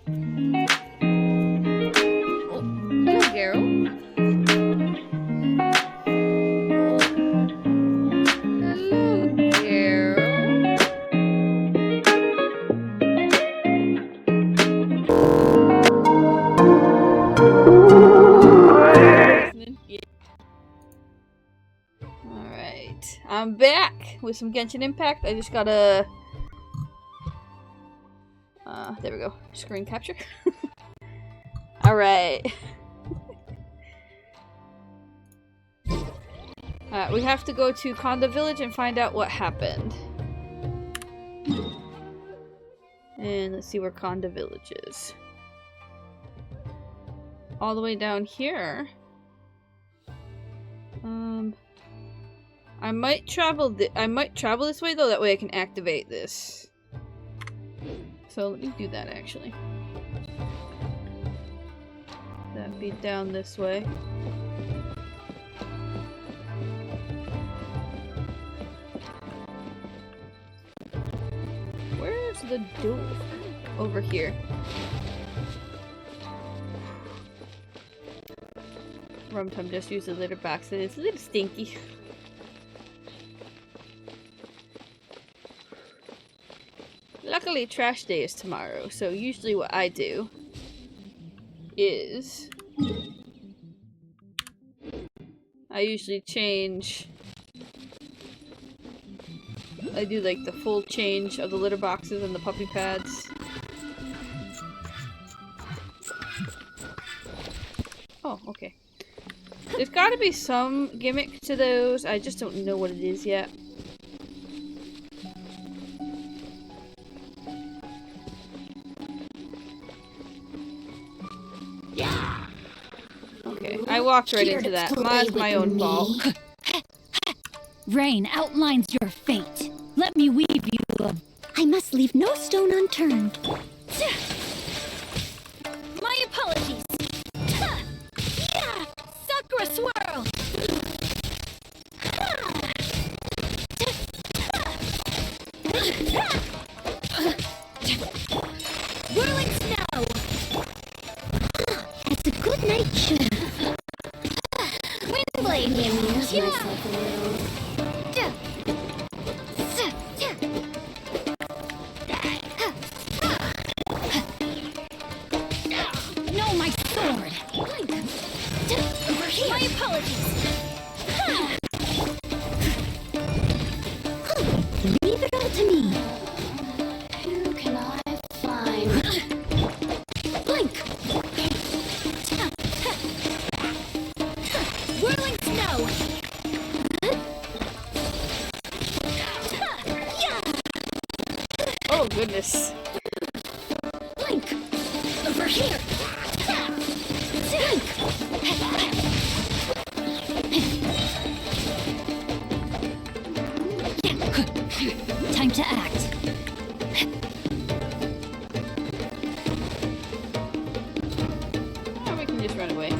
Oh, hello, Garo. Alright, I'm back with some Genshin Impact. I just gotta... there we go. Screen capture. Alright. We have to go to Konda Village and find out what happened. And let's see where Konda Village is. All the way down here. I might travel this way though, that way I can activate this. So let me do that actually. That'd be down this way. Where's the door? Over here. Rumtum just used the litter box and it's a little stinky. Luckily trash day is tomorrow, so usually what I do is I usually change. I do like the full change of the litter boxes and the puppy pads. Oh, okay. There's gotta be some gimmick to those, I just don't know what it is yet. Yeah. Okay, I walked right into that. That's my own fault. Rain outlines your fate. Let me weave you a... I must leave no stone unturned. My apologies. Sakura swirl. Whirling snow. It's a good night show. Windblade. Amuse myself a little. No, my sword. Over here. My apologies. Leave it all to me. Who can I find? Blink. Whirling snow. Oh goodness. Blink. Over here. Blink. Time to act. Oh, we can just run away.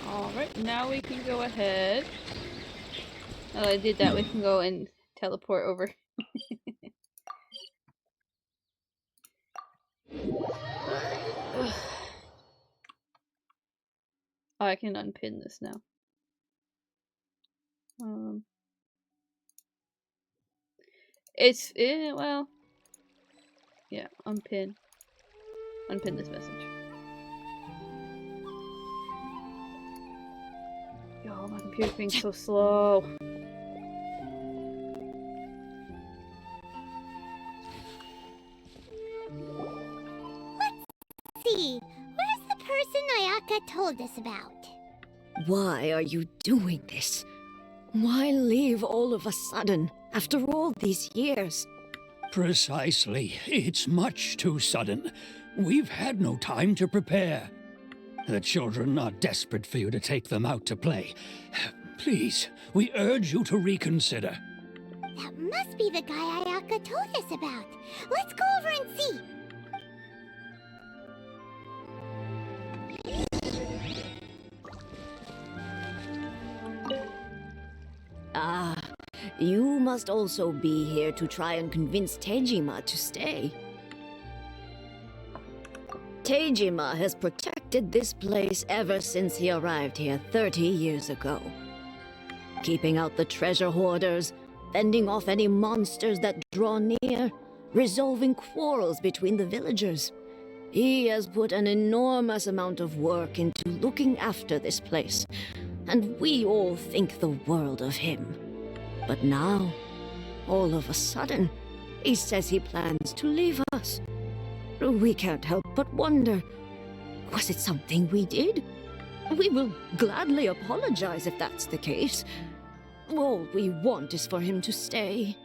Alright, now we can go ahead. Oh, I did that. We can go and teleport over. Oh, I can unpin this now. Well, yeah, unpin this message. Yo, my computer's being so slow. Let's see. Where's the person Ayaka told us about? Why are you doing this? Why leave all of a sudden, after all these years? Precisely. It's much too sudden. We've had no time to prepare. The children are desperate for you to take them out to play. Please, we urge you to reconsider. That must be the guy Ayaka told us about. Let's go over and see. Ah, you must also be here to try and convince Tejima to stay. Tejima has protected this place ever since he arrived here 30 years ago. Keeping out the treasure hoarders, fending off any monsters that draw near, resolving quarrels between the villagers. He has put an enormous amount of work into looking after this place, and we all think the world of him. But now, all of a sudden, he says he plans to leave us. We can't help but wonder, was it something we did? We will gladly apologize if that's the case. All we want is for him to stay.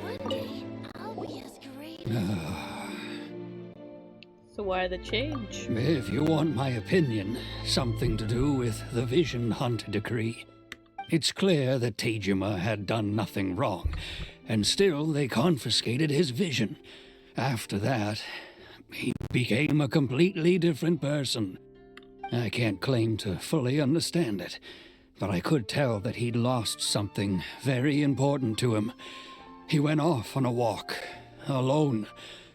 One day, I'll be as great. So why the change? If you want my opinion, something to do with the Vision Hunt decree. It's clear that Tejima had done nothing wrong, and still they confiscated his vision. After that, he became a completely different person. I can't claim to fully understand it, but I could tell that he'd lost something very important to him. He went off on a walk, alone,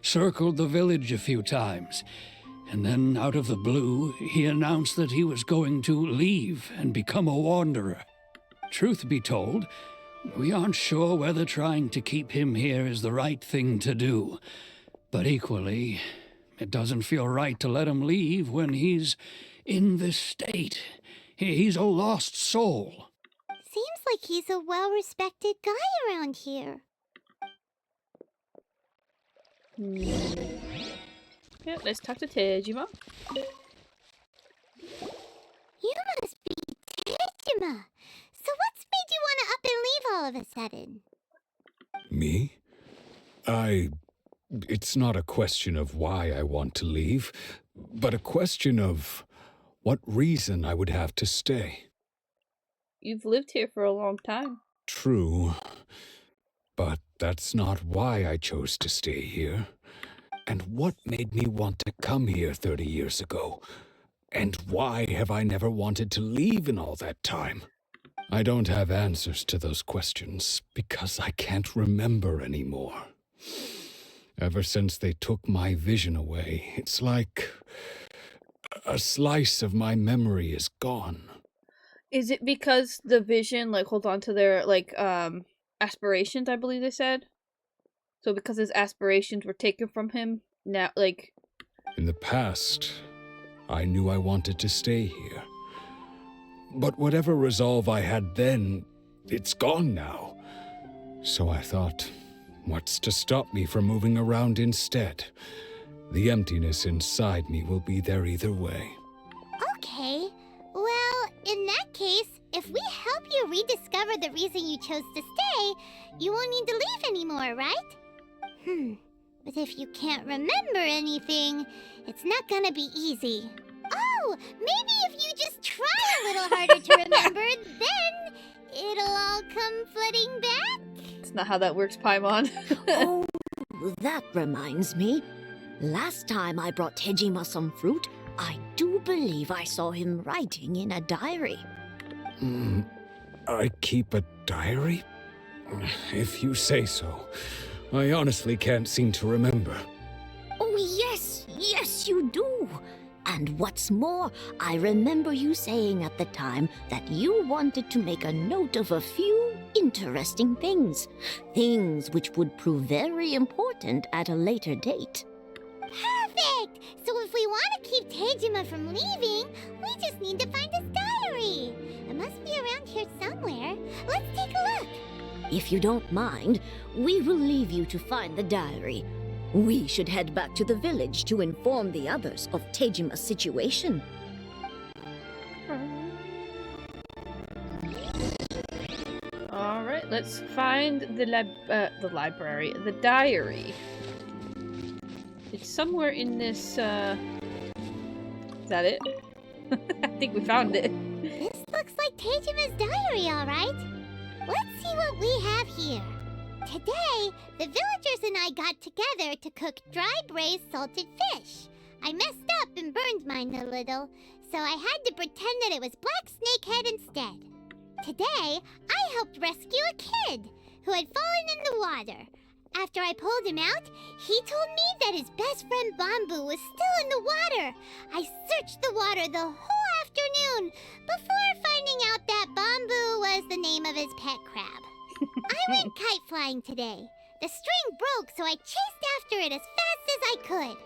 circled the village a few times, and then out of the blue, he announced that he was going to leave and become a wanderer. Truth be told, we aren't sure whether trying to keep him here is the right thing to do. But equally, it doesn't feel right to let him leave when he's in this state. He's a lost soul. Seems like he's a well-respected guy around here. Yeah, let's talk to Tejima. You must be Tejima. So what's made you want to up and leave all of a sudden? Me? It's not a question of why I want to leave, but a question of what reason I would have to stay. You've lived here for a long time. True, but that's not why I chose to stay here. And what made me want to come here 30 years ago? And why have I never wanted to leave in all that time? I don't have answers to those questions because I can't remember anymore. Ever since they took my vision away, it's like a slice of my memory is gone. Is it because the vision, like, holds on to their, like, aspirations, I believe they said? So because his aspirations were taken from him, now, like... In the past, I knew I wanted to stay here. But whatever resolve I had then, it's gone now. So I thought, what's to stop me from moving around instead? The emptiness inside me will be there either way. Okay. Well, in that case, if we help you rediscover the reason you chose to stay, you won't need to leave anymore, right? But if you can't remember anything, it's not gonna be easy. Oh, maybe if you just try a little harder to remember, then it'll all come flooding back? That's not how that works, Paimon. Oh, that reminds me. Last time I brought Tejima some fruit, I do believe I saw him writing in a diary. I keep a diary? If you say so. I honestly can't seem to remember. Oh, yes, you do. And what's more, I remember you saying at the time that you wanted to make a note of a few interesting things. Things which would prove very important at a later date. Perfect! So if we want to keep Tejima from leaving, we just need to find his diary. It must be around here somewhere. Let's take a look. If you don't mind, we will leave you to find the diary. We should head back to the village to inform the others of Tejima's situation. Alright, let's find the library, the diary. It's somewhere in this, Is that it? I think we found it. This looks like Teijima's diary, alright. Let's see what we have here. Today, the villagers and I got together to cook dry braised salted fish. I messed up and burned mine a little, so I had to pretend that it was black snakehead instead. Today, I helped rescue a kid who had fallen in the water. After I pulled him out, he told me that his best friend Bamboo was still in the water. I searched the water the whole afternoon before finding out that Bamboo was the name of his pet crab. I went kite flying today. The string broke, so I chased after it as fast as I could.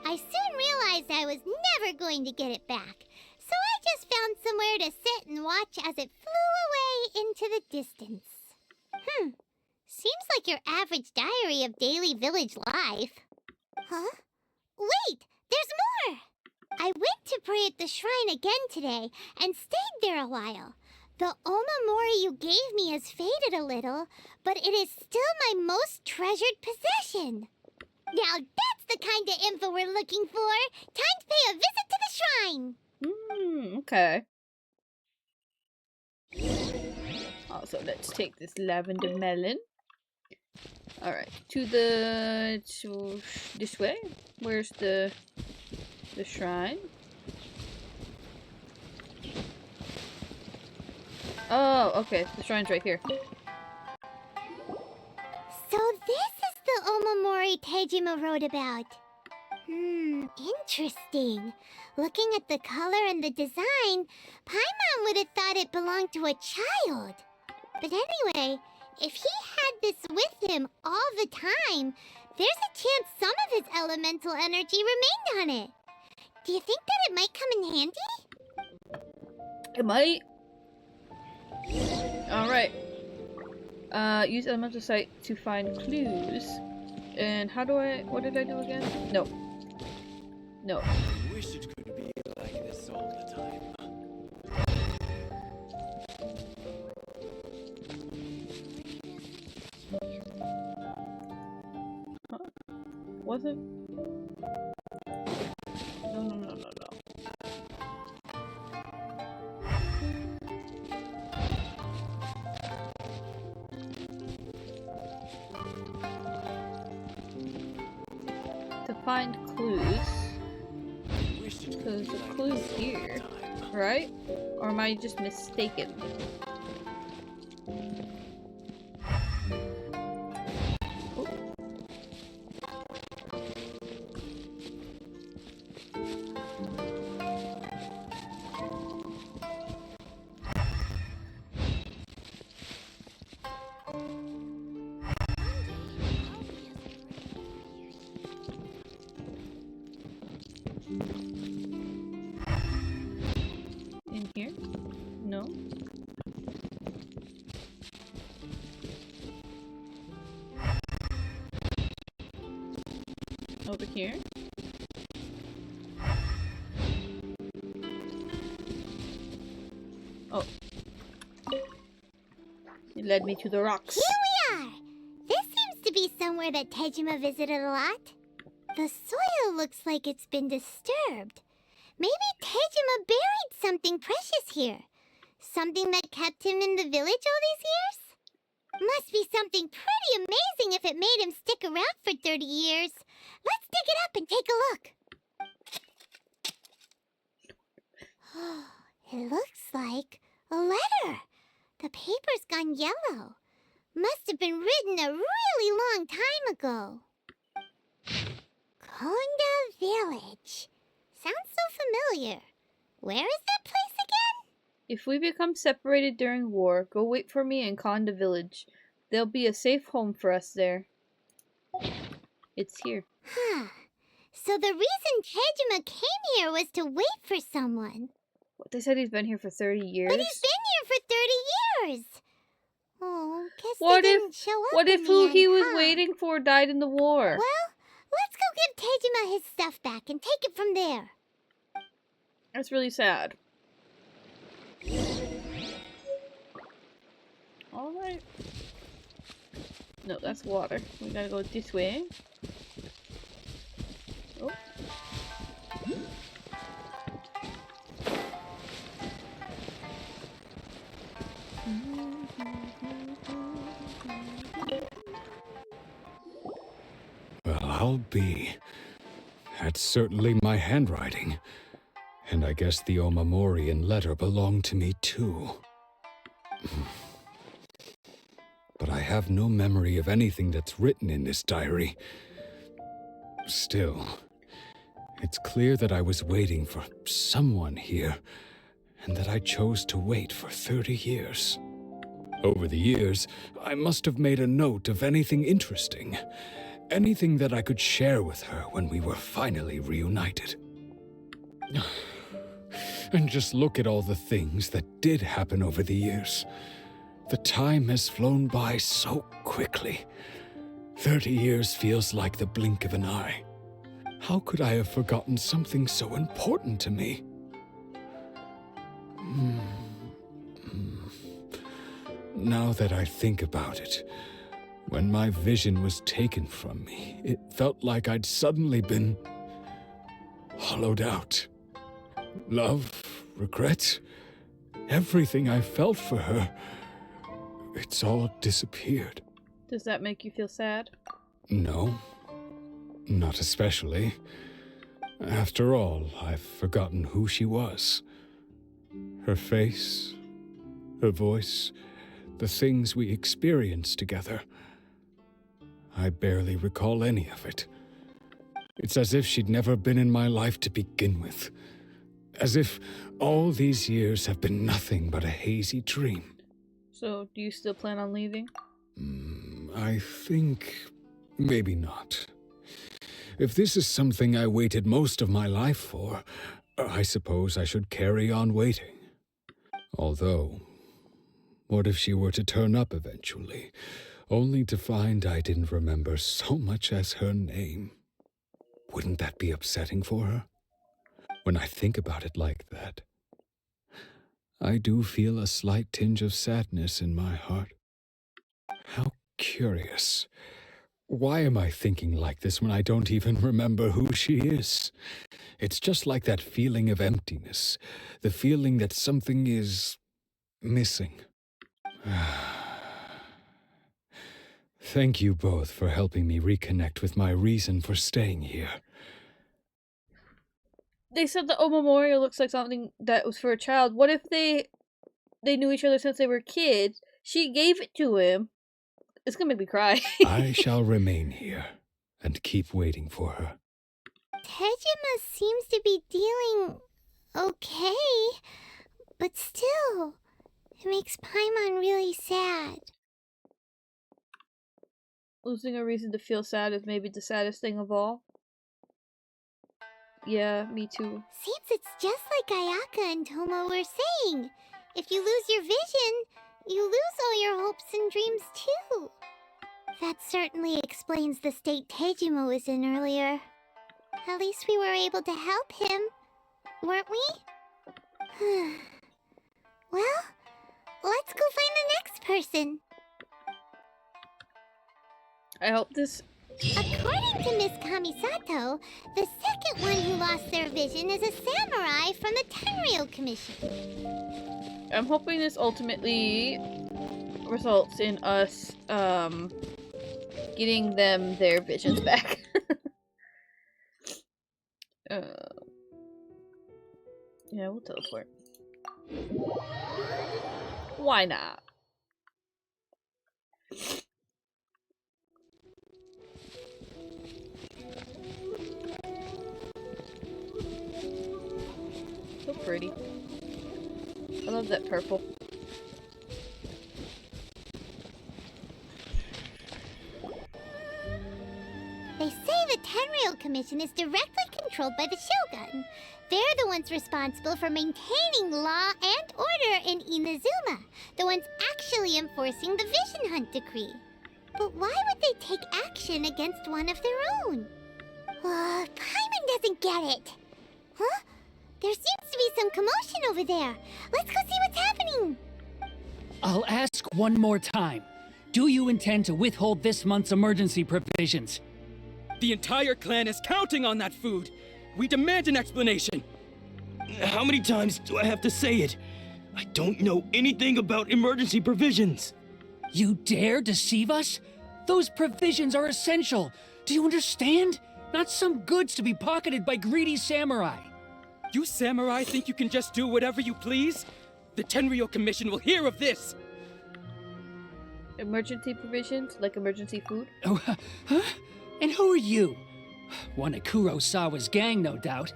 I soon realized I was never going to get it back, so I just found somewhere to sit and watch as it flew away into the distance. Seems like your average diary of daily village life. Huh? Wait, there's more! I went to pray at the shrine again today and stayed there a while. The omamori you gave me has faded a little, but it is still my most treasured possession. Now that's the kind of info we're looking for. Time to pay a visit to the shrine. Okay. Also, let's take this lavender melon. Alright, this way? Where's the shrine? Oh, okay, the shrine's right here. So this is the omamori Tejima wrote about. Interesting. Looking at the color and the design, Paimon would have thought it belonged to a child. But anyway, if he had this with him all the time, there's a chance some of his elemental energy remained on it. Do you think that it might come in handy? It might. Alright. Use elemental sight to find clues. And what did I do again? No. No. I wish it could be like this all the time. Huh? Was it? No. To find clues. There's a clue here, right? Or am I just mistaken? Oh. In here? No. Over here? Oh. It led me to the rocks. Here we are! This seems to be somewhere that Tejima visited a lot. The soil looks like it's been disturbed. Maybe Tejima buried something precious here. Something that kept him in the village all these years? Must be something pretty amazing if it made him stick around for 30 years. Let's dig it up and take a look. It looks like a letter. The paper's gone yellow. Must have been written a really long time ago. Konda Village. Sounds so familiar. Where is that place again? If we become separated during war, go wait for me in Konda Village. There'll be a safe home for us there. It's here. Huh. So the reason Tejima came here was to wait for someone. What, they said he's been here for 30 years? But he's been here for 30 years! Oh, guess What they if- didn't show up What in if the who end, he was huh? waiting for died in the war? Well, let's go give Tejima his stuff back and take it from there. That's really sad. Alright. No, that's water. We gotta go this way. Oh. Well, I'll be. That's certainly my handwriting. And I guess the Omamorian letter belonged to me too. But I have no memory of anything that's written in this diary. Still, it's clear that I was waiting for someone here, and that I chose to wait for 30 years. Over the years, I must have made a note of anything interesting, anything that I could share with her when we were finally reunited. And just look at all the things that did happen over the years. The time has flown by so quickly. 30 years feels like the blink of an eye. How could I have forgotten something so important to me? Now that I think about it, when my vision was taken from me, it felt like I'd suddenly been hollowed out. Love, regret, everything I felt for her, it's all disappeared. Does that make you feel sad? No, not especially. After all, I've forgotten who she was. Her face, her voice, the things we experienced together. I barely recall any of it. It's as if she'd never been in my life to begin with. As if all these years have been nothing but a hazy dream. So, do you still plan on leaving? I think maybe not. If this is something I waited most of my life for, I suppose I should carry on waiting. Although, what if she were to turn up eventually, only to find I didn't remember so much as her name? Wouldn't that be upsetting for her? When I think about it like that, I do feel a slight tinge of sadness in my heart. How curious. Why am I thinking like this when I don't even remember who she is? It's just like that feeling of emptiness, the feeling that something is missing. Thank you both for helping me reconnect with my reason for staying here. They said the O Memorial looks like something that was for a child. What if they knew each other since they were kids? She gave it to him. It's gonna make me cry. I shall remain here and keep waiting for her. Tejima seems to be dealing okay, but still, it makes Paimon really sad. Losing a reason to feel sad is maybe the saddest thing of all. Yeah, me too. Seems it's just like Ayaka and Tomo were saying. If you lose your vision, you lose all your hopes and dreams too. That certainly explains the state Tejima was in earlier. At least we were able to help him, weren't we? Well, let's go find the next person. I hope this... According to Miss Kamisato, the second one who lost their vision is a samurai from the Tenryou Commission. I'm hoping this ultimately results in us, getting them their visions back. Yeah, we'll teleport. Why not? So pretty. I love that purple. They say the Tenryou Commission is directly controlled by the Shogun. They're the ones responsible for maintaining law and order in Inazuma, the ones actually enforcing the Vision Hunt decree. But why would they take action against one of their own? Paimon doesn't get it. Huh? There seems to be some commotion over there. Let's go see what's happening. I'll ask one more time. do you intend to withhold this month's emergency provisions? The entire clan is counting on that food. We demand an explanation. How many times do I have to say it? I don't know anything about emergency provisions. You dare deceive us? Those provisions are essential. Do you understand? Not some goods to be pocketed by greedy samurai. You samurai think you can just do whatever you please? The Tenryou Commission will hear of this! Emergency provisions? Like emergency food? Oh, huh? And who are you? One of Kurosawa's gang, no doubt.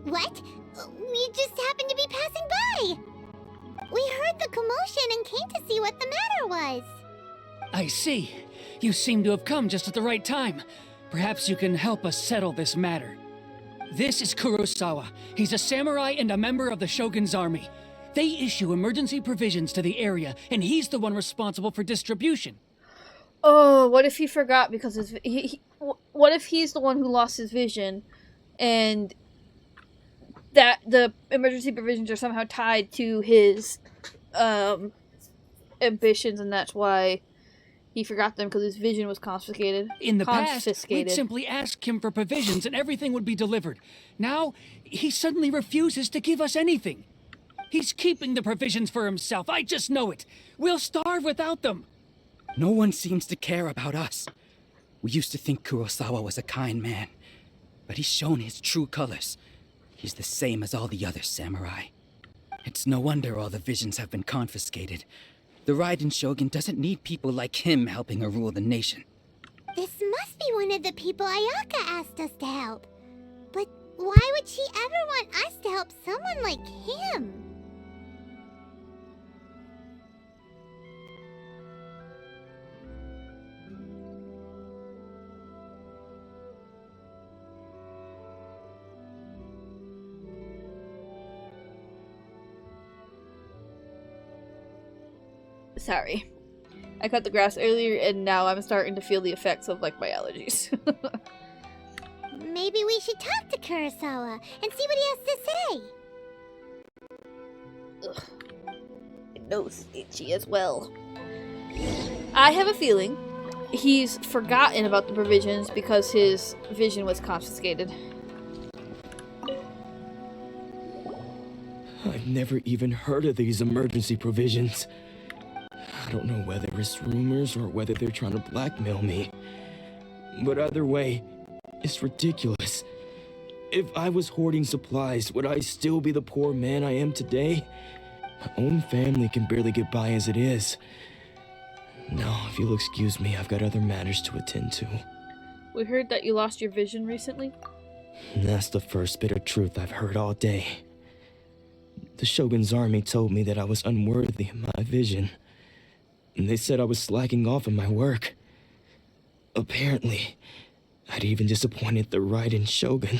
What? We just happened to be passing by. We heard the commotion and came to see what the matter was. I see. You seem to have come just at the right time. Perhaps you can help us settle this matter. This is Kurosawa. He's a samurai and a member of the Shogun's army. They issue emergency provisions to the area, and he's the one responsible for distribution. Oh, what if he forgot because what if he's the one who lost his vision, and that the emergency provisions are somehow tied to his ambitions, and that's why he forgot them because his vision was confiscated. In the past, we'd simply ask him for provisions and everything would be delivered. Now, he suddenly refuses to give us anything. He's keeping the provisions for himself. I just know it. We'll starve without them. No one seems to care about us. We used to think Kurosawa was a kind man, but he's shown his true colors. He's the same as all the other samurai. It's no wonder all the visions have been confiscated. The Raiden Shogun doesn't need people like him helping her rule the nation. This must be one of the people Ayaka asked us to help. But why would she ever want us to help someone like him? Sorry. I cut the grass earlier and now I'm starting to feel the effects of like my allergies. Maybe we should talk to Kurosawa and see what he has to say. Ugh. My nose is itchy as well. I have a feeling he's forgotten about the provisions because his vision was confiscated. I've never even heard of these emergency provisions. I don't know whether it's rumors or whether they're trying to blackmail me. But either way, it's ridiculous. If I was hoarding supplies, would I still be the poor man I am today? My own family can barely get by as it is. Now, if you'll excuse me, I've got other matters to attend to. We heard that you lost your vision recently. And that's the first bit of truth I've heard all day. The Shogun's army told me that I was unworthy of my vision. And they said I was slacking off in my work. Apparently, I'd even disappointed the Raiden Shogun.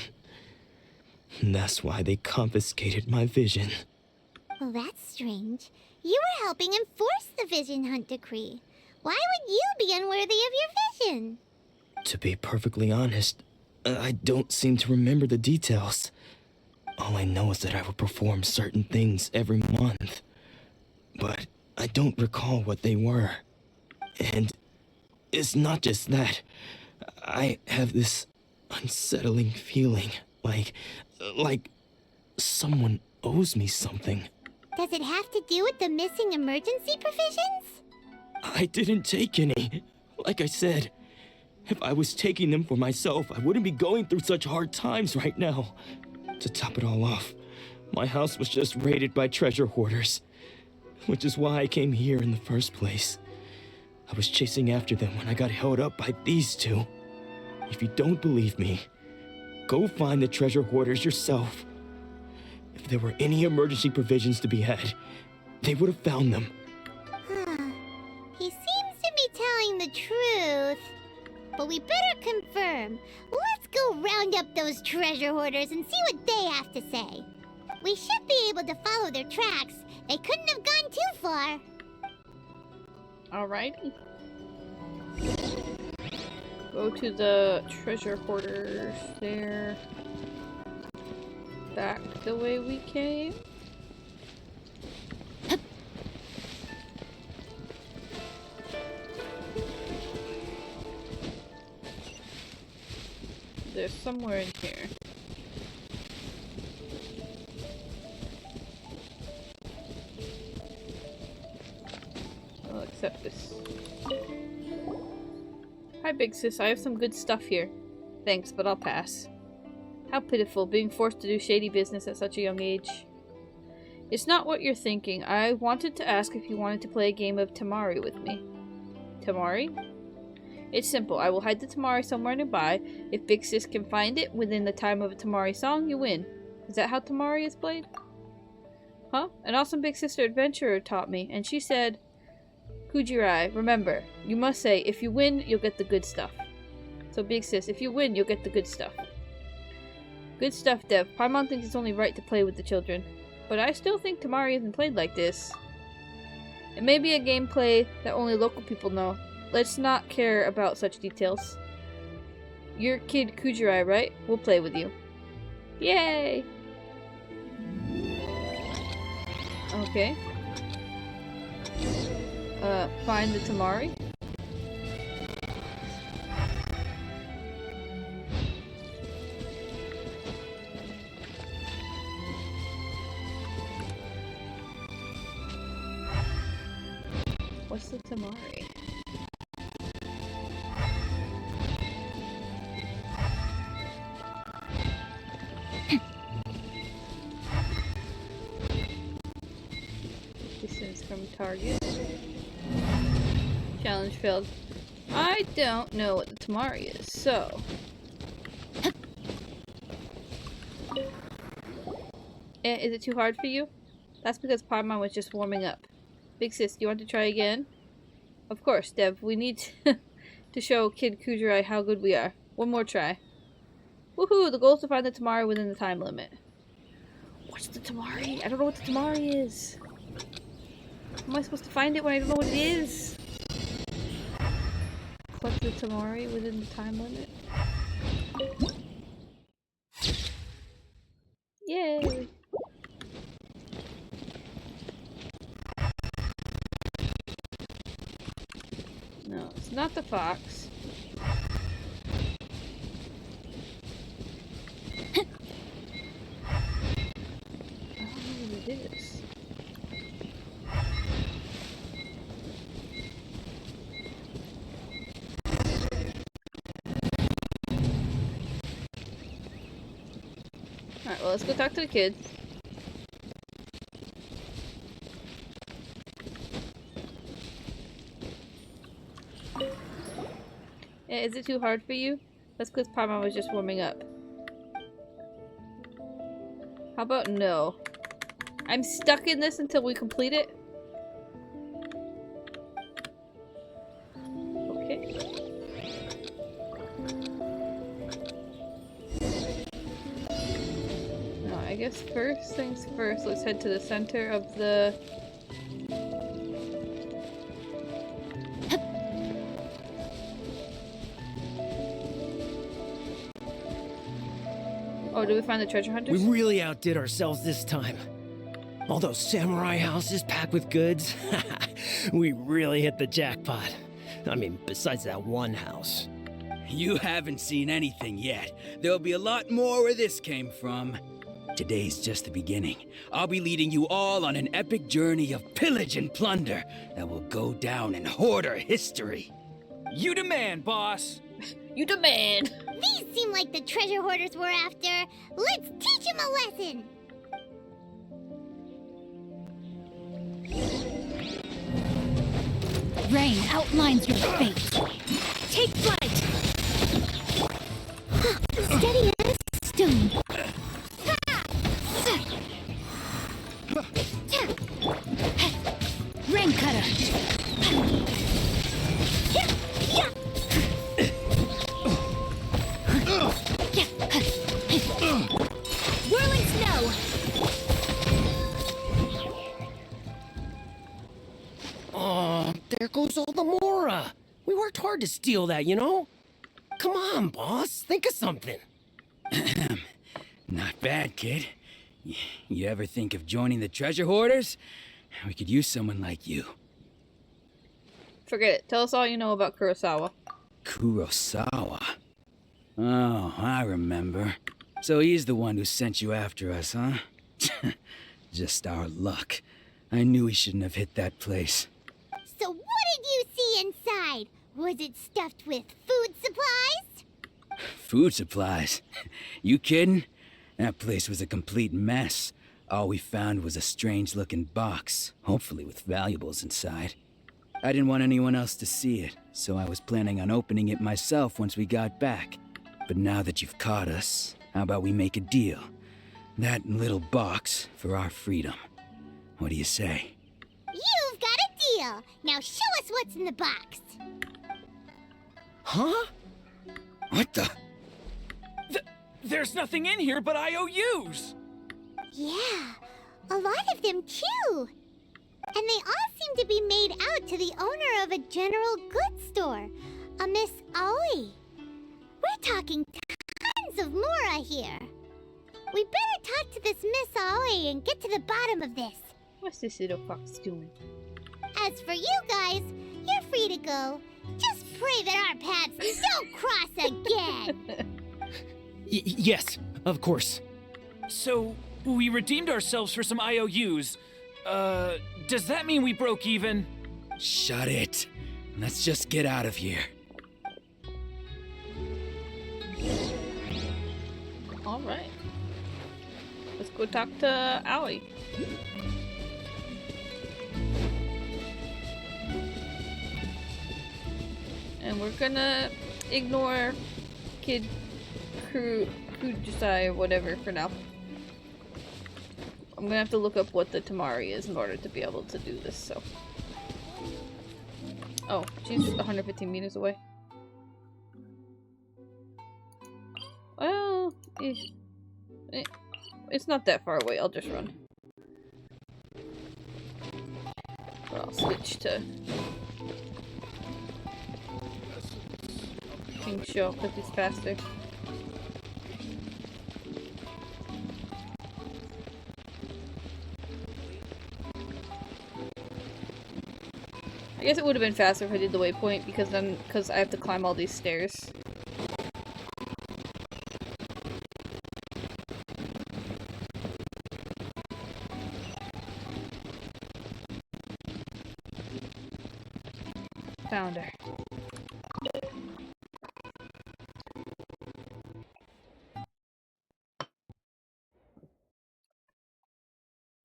And that's why they confiscated my vision. Well, that's strange. You were helping enforce the Vision Hunt Decree. Why would you be unworthy of your vision? To be perfectly honest, I don't seem to remember the details. All I know is that I would perform certain things every month. But I don't recall what they were. And it's not just that. I have this unsettling feeling, like someone owes me something. Does it have to do with the missing emergency provisions? I didn't take any. Like I said, if I was taking them for myself, I wouldn't be going through such hard times right now. To top it all off, my house was just raided by treasure hoarders. Which is why I came here in the first place. I was chasing after them when I got held up by these two. If you don't believe me, go find the treasure hoarders yourself. If there were any emergency provisions to be had, they would have found them. He seems to be telling the truth. But we better confirm. Let's go round up those treasure hoarders and see what they have to say. We should be able to follow their tracks. They couldn't have gone too far. Alrighty. Go to the treasure hoarders there. Back the way we came. They're somewhere in here. I'll accept this. Hi, big sis. I have some good stuff here. Thanks, but I'll pass. How pitiful, being forced to do shady business at such a young age. It's not what you're thinking. I wanted to ask if you wanted to play a game of Tamari with me. Tamari? It's simple. I will hide the Tamari somewhere nearby. If Big Sis can find it within the time of a Tamari song, you win. Is that how Tamari is played? Huh? An awesome Big Sister adventurer taught me, and she said, Kujirai, remember, you must say, if you win, you'll get the good stuff. So Big Sis, if you win, you'll get the good stuff. Good stuff, Dev. Paimon thinks it's only right to play with the children. But I still think Tamari isn't played like this. It may be a gameplay that only local people know. Let's not care about such details. You're Kid Kujirai, right? We'll play with you. Yay! Okay. Find the Tamari. What's the Tamari? Distance from target. Challenge failed. I don't know what the Tamari is, so... Is it too hard for you? That's because Paimon was just warming up. Big Sis, do you want to try again? Of course, Dev. We need to show Kid Kujirai how good we are. One more try. Woohoo! The goal is to find the Tamari within the time limit. What's the Tamari? I don't know what the Tamari is. How am I supposed to find it when I don't know what it is? Collect the Tamari within the time limit. Yay! No, it's not the fox. I don't know what it is. Alright, well, let's go talk to the kid. Is it too hard for you? That's because Paimon was just warming up. How about no? I'm stuck in this until we complete it? Okay. No, I guess first things first, let's head to the center of the... Oh, did we find the treasure hunters? We really outdid ourselves this time. All those samurai houses packed with goods. We really hit the jackpot. I mean, besides that one house. You haven't seen anything yet. There'll be a lot more where this came from. Today's just the beginning. I'll be leading you all on an epic journey of pillage and plunder that will go down in hoarder history. You demand, boss! You demand! These seem like the treasure hoarders we're after. Let's teach them a lesson! Rain outlines your fate. Take flight! Steady as stone. Rain cutter. Whirling snow. Oh, there goes all the Mora. We worked hard to steal that, you know? Come on, boss. Think of something. Not bad, kid. You ever think of joining the treasure hoarders? We could use someone like you. Forget it. Tell us all you know about Kurosawa. Kurosawa? Oh, I remember. So he's the one who sent you after us, huh? Just our luck. I knew he shouldn't have hit that place. So what did you see inside? Was it stuffed with food supplies? Food supplies? You kidding? That place was a complete mess. All we found was a strange-looking box, hopefully with valuables inside. I didn't want anyone else to see it, so I was planning on opening it myself once we got back. But now that you've caught us, how about we make a deal? That little box for our freedom. What do you say? You've got a deal. Now show us what's in the box. Huh? What the? There's nothing in here but IOUs! Yeah, a lot of them too. And they all seem to be made out to the owner of a general goods store, a Miss Aoi. We're talking tons of Mora here. We better talk to this Miss Aoi and get to the bottom of this. What's this little fox doing? As for you guys, you're free to go. Just pray that our paths don't cross again. Yes, of course. So, we redeemed ourselves for some IOUs. Does that mean we broke even? Shut it. Let's just get out of here. Alright. Let's go talk to Aoi. And we're gonna ignore Kid Kujusai or whatever for now. I'm gonna have to look up what the Tamari is in order to be able to do this, so. Oh, she's 115 meters away. Well, it's not that far away, I'll just run. But I'll switch to King Show because he's faster. I guess it would have been faster if I did the waypoint because I have to climb all these stairs. Found her.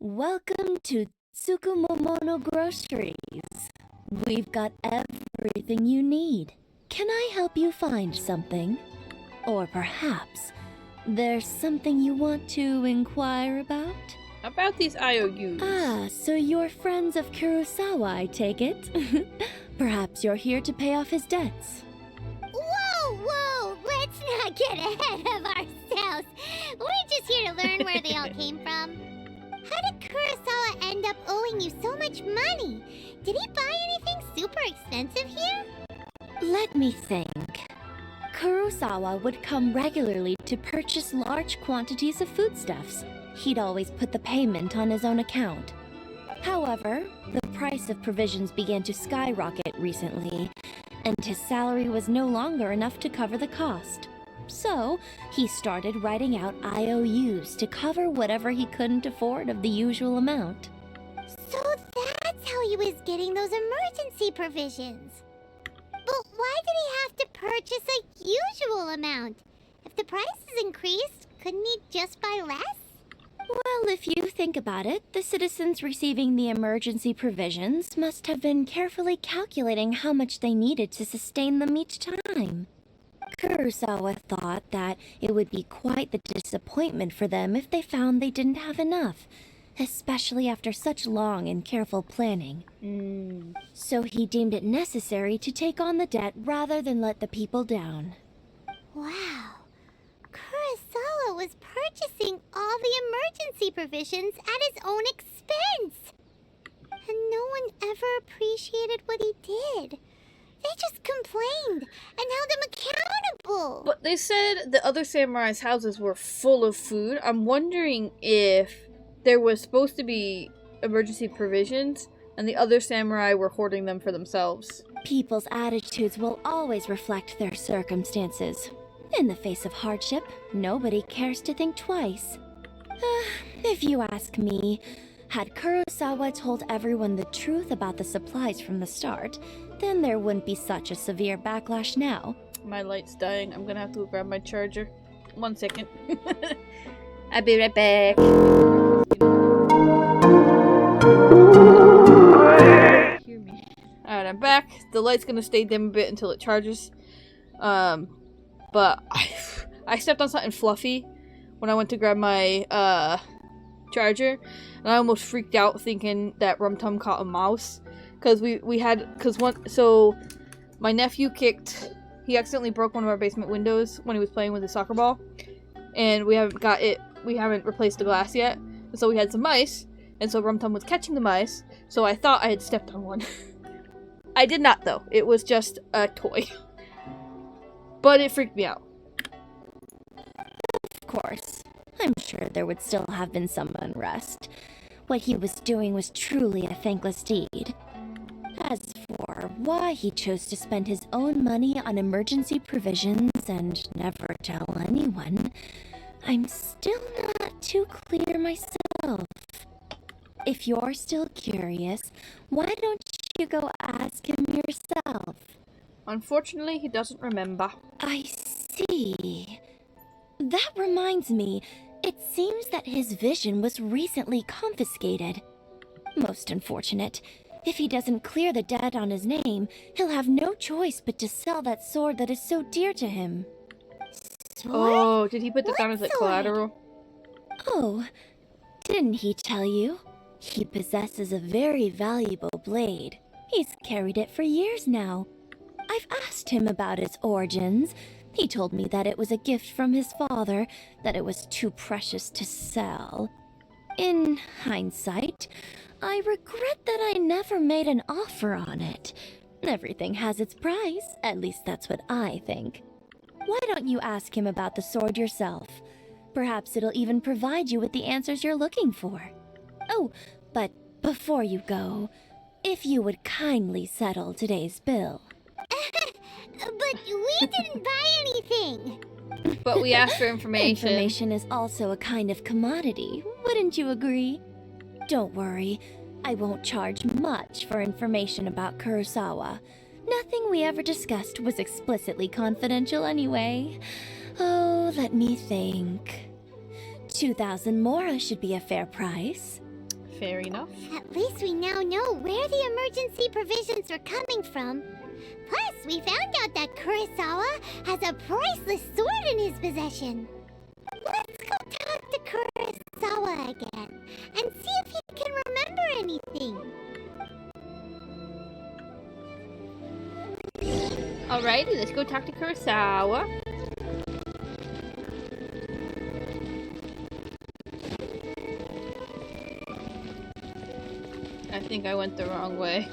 Welcome to Tsukumomono Groceries. We've got everything you need. Can I help you find something? Or perhaps there's something you want to inquire about? About these IOUs. Ah, so you're friends of Kurosawa, I take it? Perhaps you're here to pay off his debts. Whoa! Let's not get ahead of ourselves. We're just here to learn where they all came from. How did Kurosawa end up owing you so much money? Did he buy anything super expensive here? Let me think. Kurosawa would come regularly to purchase large quantities of foodstuffs. He'd always put the payment on his own account. However, the price of provisions began to skyrocket recently, and his salary was no longer enough to cover the cost. So, he started writing out IOUs to cover whatever he couldn't afford of the usual amount. So that's how he was getting those emergency provisions. But why did he have to purchase a usual amount? If the price is increased, couldn't he just buy less? Well, if you think about it, the citizens receiving the emergency provisions must have been carefully calculating how much they needed to sustain them each time. Kurosawa thought that it would be quite the disappointment for them if they found they didn't have enough, especially after such long and careful planning. So he deemed it necessary to take on the debt rather than let the people down. Wow. Kurosawa was purchasing all the emergency provisions at his own expense. And no one ever appreciated what he did. They just complained and held him accountable. But they said the other samurai's houses were full of food. I'm wondering if there was supposed to be emergency provisions and the other samurai were hoarding them for themselves. People's attitudes will always reflect their circumstances. In the face of hardship, nobody cares to think twice. If you ask me, had Kurosawa told everyone the truth about the supplies from the start, then there wouldn't be such a severe backlash now. My light's dying. I'm gonna have to go grab my charger. 1 second. I'll be right back. Hear me. Alright, I'm back. The light's gonna stay dim a bit until it charges. But I stepped on something fluffy when I went to grab my charger, and I almost freaked out thinking that Rum Tum caught a mouse, because so my nephew he accidentally broke one of our basement windows when he was playing with his soccer ball, and we haven't replaced the glass yet, and so we had some mice, and so Rum Tum was catching the mice, so I thought I had stepped on one. I did not, though. It was just a toy. But it freaked me out. Of course. I'm sure there would still have been some unrest. What he was doing was truly a thankless deed. As for why he chose to spend his own money on emergency provisions and never tell anyone, I'm still not too clear myself. If you're still curious, why don't you go ask him yourself? Unfortunately, he doesn't remember. I see. That reminds me, it seems that his vision was recently confiscated. Most unfortunate. If he doesn't clear the debt on his name, he'll have no choice but to sell that sword that is so dear to him. Sword? Oh, did he put this down as What like sword? collateral? Oh, didn't he tell you? He possesses a very valuable blade. He's carried it for years now. I've asked him about its origins. He told me that it was a gift from his father, that it was too precious to sell. In hindsight, I regret that I never made an offer on it. Everything has its price, at least that's what I think. Why don't you ask him about the sword yourself? Perhaps it'll even provide you with the answers you're looking for. Oh, but before you go, if you would kindly settle today's bill. But we didn't buy anything! But we asked for information. Information is also a kind of commodity, wouldn't you agree? Don't worry, I won't charge much for information about Kurosawa. Nothing we ever discussed was explicitly confidential anyway. Oh, let me think. 2,000 mora should be a fair price. Fair enough. At least we now know where the emergency provisions were coming from. Plus, we found out that Kurosawa has a priceless sword in his possession. Let's go talk to Kurosawa again and see if he can remember anything. Alrighty, let's go talk to Kurosawa. I think I went the wrong way.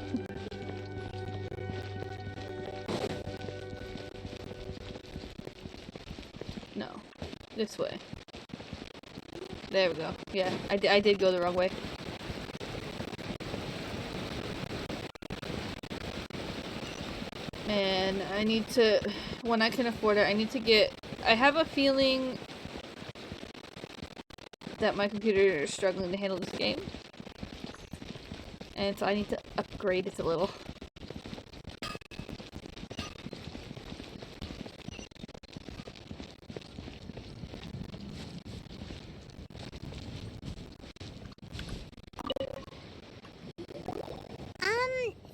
No, this way. There we go. Yeah, I did go the wrong way. And I need to, when I can afford it, I need to get, I have a feeling that my computer is struggling to handle this game. And so I need to upgrade it a little.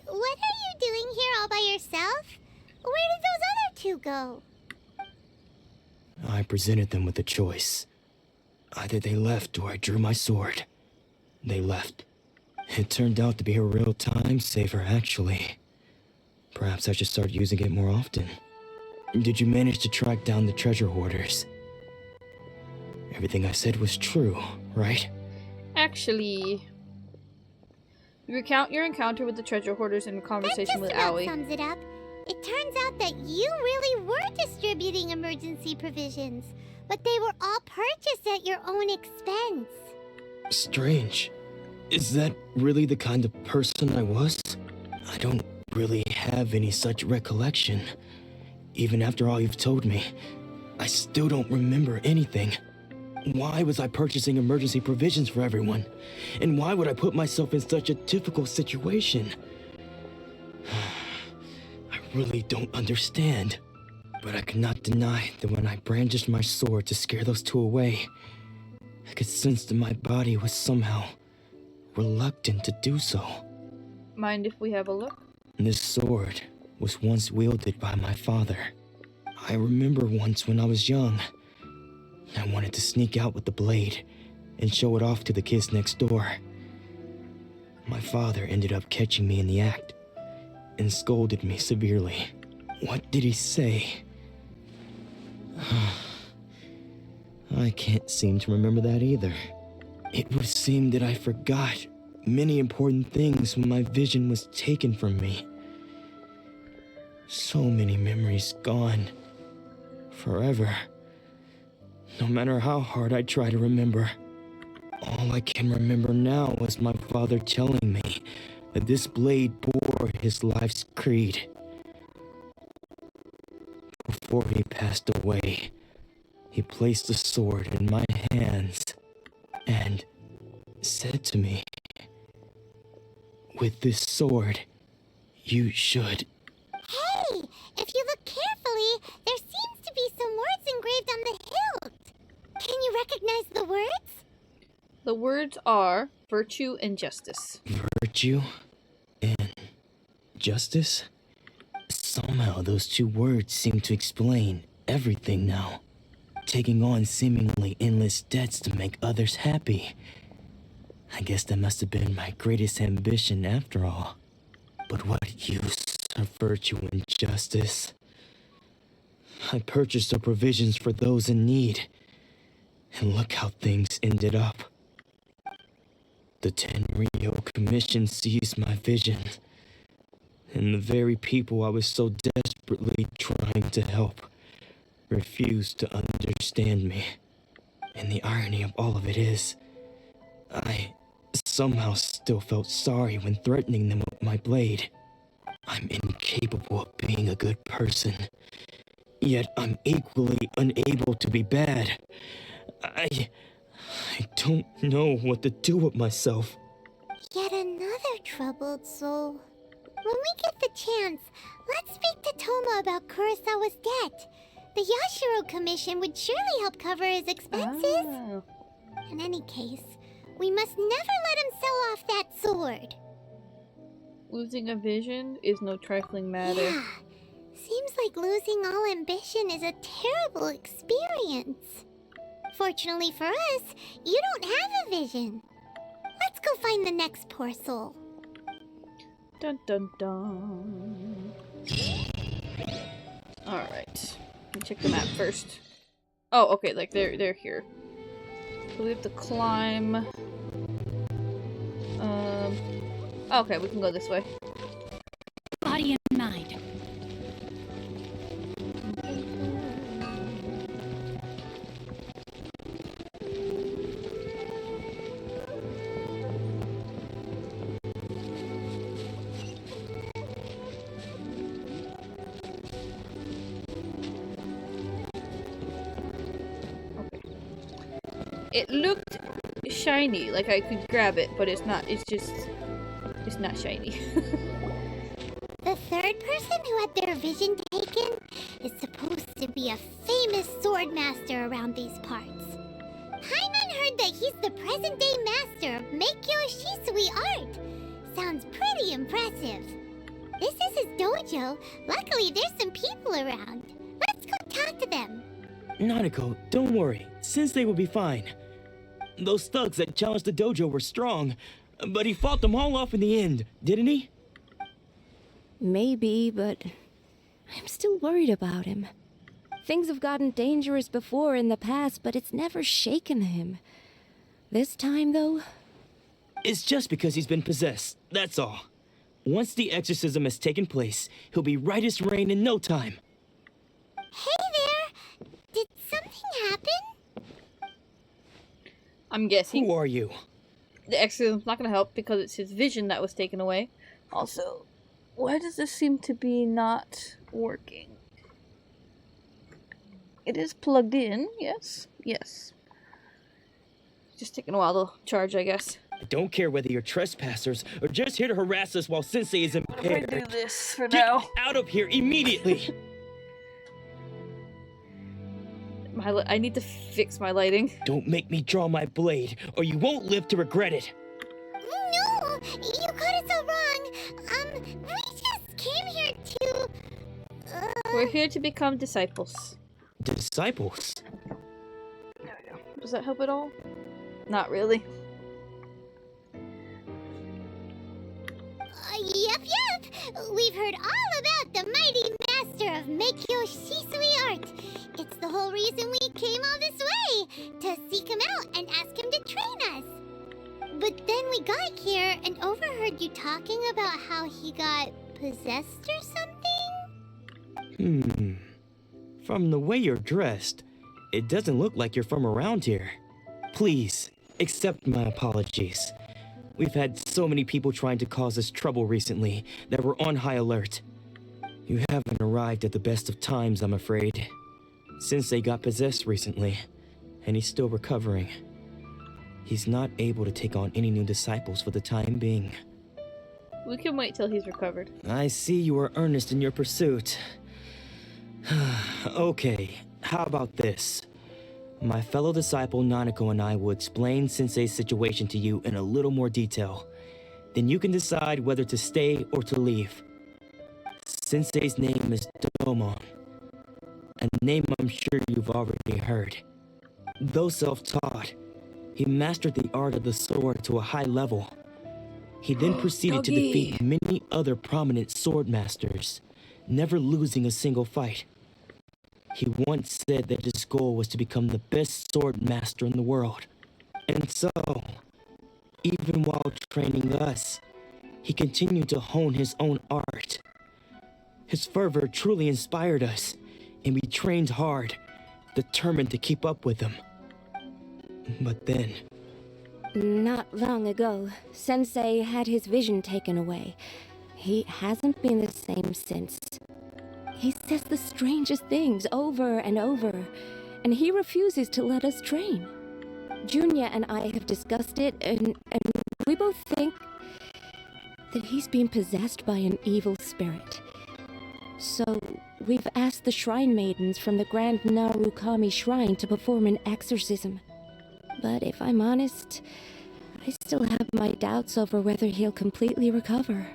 What are you doing here all by yourself? Where did those other two go? I presented them with a choice. Either they left or I drew my sword. They left. It turned out to be a real time saver, actually. Perhaps I should start using it more often. Did you manage to track down the treasure hoarders? Everything I said was true, right? Actually, you recount your encounter with the treasure hoarders in a conversation with Aoi. That just about sums it up. It turns out that you really were distributing emergency provisions, but they were all purchased at your own expense. Strange. Is that really the kind of person I was? I don't really have any such recollection. Even after all you've told me, I still don't remember anything. Why was I purchasing emergency provisions for everyone? And why would I put myself in such a difficult situation? I really don't understand. But I could not deny that when I brandished my sword to scare those two away, I could sense that my body was somehow reluctant to do so. Mind if we have a look? This sword was once wielded by my father. I remember once when I was young, I wanted to sneak out with the blade and show it off to the kids next door. My father ended up catching me in the act and scolded me severely. What did he say? I can't seem to remember that either. It would seem that I forgot many important things when my vision was taken from me. So many memories gone. Forever. No matter how hard I try to remember, all I can remember now is my father telling me that this blade bore his life's creed. Before he passed away, he placed the sword in my hands and said to me, "With this sword, you should..." Hey, if you look carefully, there seems to be some words engraved on the hilt. Can you recognize the words? The words are virtue and justice. Virtue and justice? Somehow those two words seem to explain everything now. Taking on seemingly endless debts to make others happy. I guess that must have been my greatest ambition after all. But what use of virtue and justice? I purchased the provisions for those in need. And look how things ended up. The Tenryou Commission seized my vision. And the very people I was so desperately trying to help refused to understand me. And the irony of all of it is, I somehow still felt sorry when threatening them with my blade. I'm incapable of being a good person, yet I'm equally unable to be bad. I don't know what to do with myself. Yet another troubled soul. When we get the chance, let's speak to Toma about Kurosawa's debt. The Yashiro Commission would surely help cover his expenses. Oh. In any case, we must never let him sell off that sword. Losing a vision is no trifling matter. Yeah, seems like losing all ambition is a terrible experience. Fortunately for us, you don't have a vision. Let's go find the next poor soul. Dun dun dun. Alright. Let me check the map first. Oh, okay, like they're here. So we have to climb. Okay, we can go this way. Body and mind. It looked shiny, like I could grab it, but it's not. It's not shiny. The third person who had their vision taken is supposed to be a famous sword master around these parts. Paimon heard that he's the present-day master of Meikyo Shisui art. Sounds pretty impressive. This is his dojo. Luckily, there's some people around. Let's go talk to them. Nanako, don't worry. Sensei will be fine. Those thugs that challenged the dojo were strong, but he fought them all off in the end, didn't he? Maybe, but I'm still worried about him. Things have gotten dangerous before in the past, but it's never shaken him. This time, though... It's just because he's been possessed, that's all. Once the exorcism has taken place, he'll be right as rain in no time. Hey there! Did something happen? I'm guessing. Who are you? The exorcism's not gonna help because it's his vision that was taken away. Also, why does this seem to be not working? It is plugged in, yes. Yes. Just taking a while to charge, I guess. I don't care whether you're trespassers or just here to harass us while Sensei is I'm impaired. gonna do this for Get now. out of here immediately! I need to fix my lighting. Don't make me draw my blade, or you won't live to regret it. No, you got it so wrong. We just came here to. We're here to become disciples. Disciples? There we go. Does that help at all? Not really. Yep. We've heard all about the mighty master of Meikyo Shisui art. It's the whole reason we came all this way, to seek him out and ask him to train us. But then we got here and overheard you talking about how he got possessed or something? From the way you're dressed, it doesn't look like you're from around here. Please, accept my apologies. We've had so many people trying to cause us trouble recently that we're on high alert. You haven't arrived at the best of times, I'm afraid. Sensei got possessed recently, and he's still recovering. He's not able to take on any new disciples for the time being. We can wait till he's recovered. I see you are earnest in your pursuit. Okay, how about this? My fellow disciple Nanako and I will explain Sensei's situation to you in a little more detail. Then you can decide whether to stay or to leave. Sensei's name is Domon, a name I'm sure you've already heard. Though self-taught, he mastered the art of the sword to a high level. He then proceeded to defeat many other prominent sword masters, never losing a single fight. He once said that his goal was to become the best sword master in the world. And so, even while training us, he continued to hone his own art. His fervor truly inspired us, and we trained hard, determined to keep up with him. But then... Not long ago, Sensei had his vision taken away. He hasn't been the same since. He says the strangest things over and over, and he refuses to let us train. Junya and I have discussed it, and we both think that he's been possessed by an evil spirit. So, we've asked the shrine maidens from the Grand Narukami Shrine to perform an exorcism. But if I'm honest, I still have my doubts over whether he'll completely recover.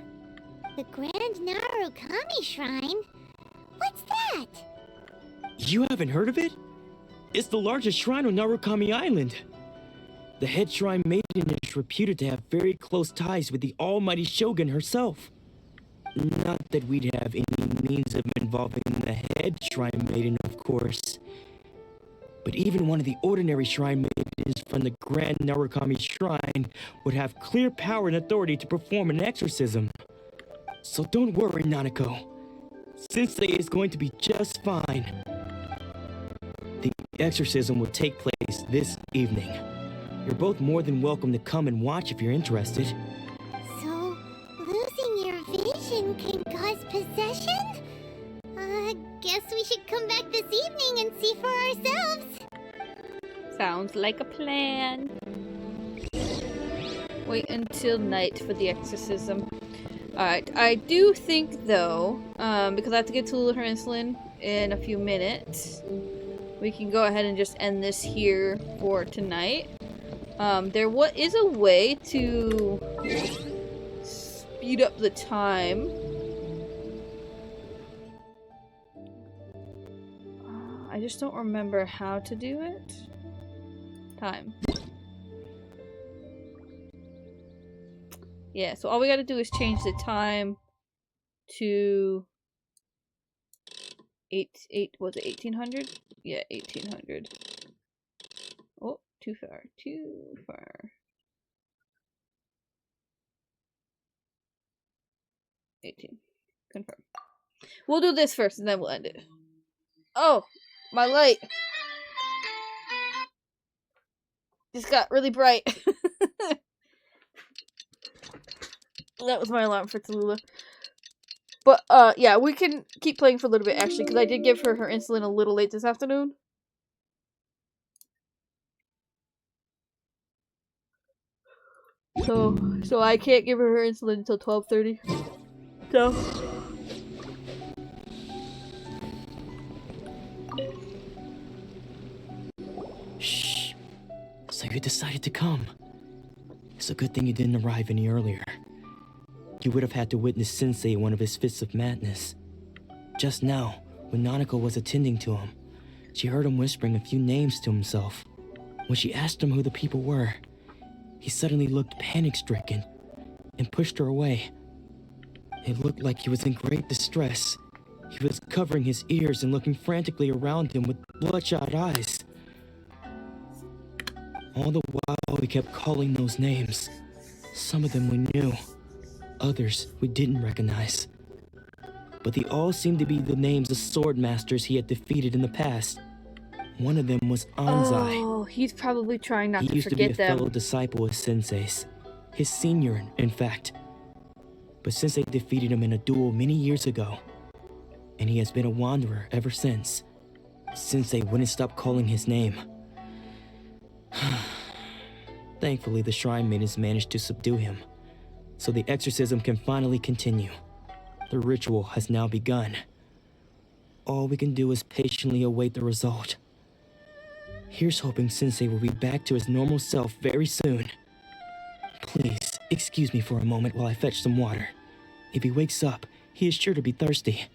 The Grand Narukami Shrine? What's that? You haven't heard of it? It's the largest shrine on Narukami Island. The head shrine maiden is reputed to have very close ties with the almighty shogun herself. Not that we'd have any means of involving the head shrine maiden, of course. But even one of the ordinary shrine maidens from the Grand Narukami Shrine would have clear power and authority to perform an exorcism. So don't worry, Nanako. Sensei is going to be just fine. The exorcism will take place this evening. You're both more than welcome to come and watch if you're interested. So, losing your vision can cause possession? Guess we should come back this evening and see for ourselves. Sounds like a plan. Wait until night for the exorcism. Alright, I do think though, because I have to get to Lula her insulin in a few minutes, we can go ahead and just end this here for tonight. There is a way to speed up the time. I just don't remember how to do it. Time. Yeah, so all we gotta do is change the time to was it 1800? Yeah, 1800. Oh, too far. 18. Confirm. We'll do this first and then we'll end it. Oh, my light just got really bright. That was my alarm for Tallulah. But, yeah, we can keep playing for a little bit, actually, because I did give her insulin a little late this afternoon. So I can't give her insulin until 12:30. So... Shh. So you decided to come. It's a good thing you didn't arrive any earlier. You would have had to witness Sensei in one of his fits of madness. Just now, when Nanako was attending to him, she heard him whispering a few names to himself. When she asked him who the people were, he suddenly looked panic-stricken and pushed her away. It looked like he was in great distress. He was covering his ears and looking frantically around him with bloodshot eyes. All the while, we kept calling those names. Some of them we knew, others we didn't recognize. But they all seemed to be the names of sword masters he had defeated in the past. One of them was Anzai. Oh, he's probably trying not to forget them. He used to be a fellow disciple of Sensei's. His senior, in fact. But Sensei defeated him in a duel many years ago. And he has been a wanderer ever since. Sensei wouldn't stop calling his name. Thankfully, the shrine maidens managed to subdue him, so the exorcism can finally continue. The ritual has now begun. All we can do is patiently await the result. Here's hoping Sensei will be back to his normal self very soon. Please, excuse me for a moment while I fetch some water. If he wakes up, he is sure to be thirsty.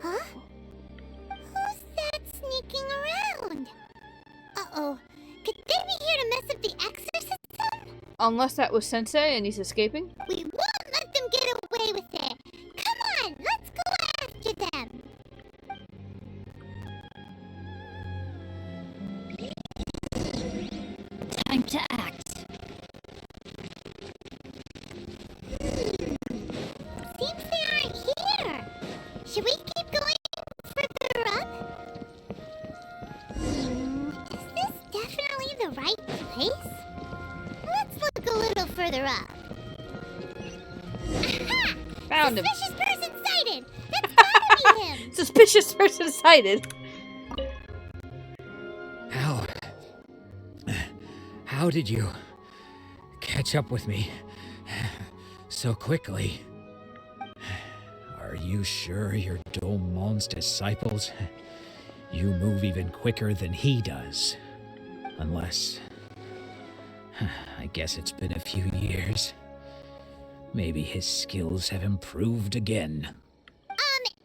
Huh? Who's that sneaking around? Uh-oh. Could they be here to mess up the exorcism? Unless that was Sensei and he's escaping? We won't let them get away with it. Come on, let's go after them. Time to act. Seems they aren't here. Should we keep going further up? Is this definitely the right place? Let's look a little further up. Aha! Found him. Suspicious person sighted! That's gotta be him! Suspicious person sighted. How did you catch up with me so quickly? Are you sure you're Domon's disciples? You move even quicker than he does. Unless... I guess it's been a few years. Maybe his skills have improved again.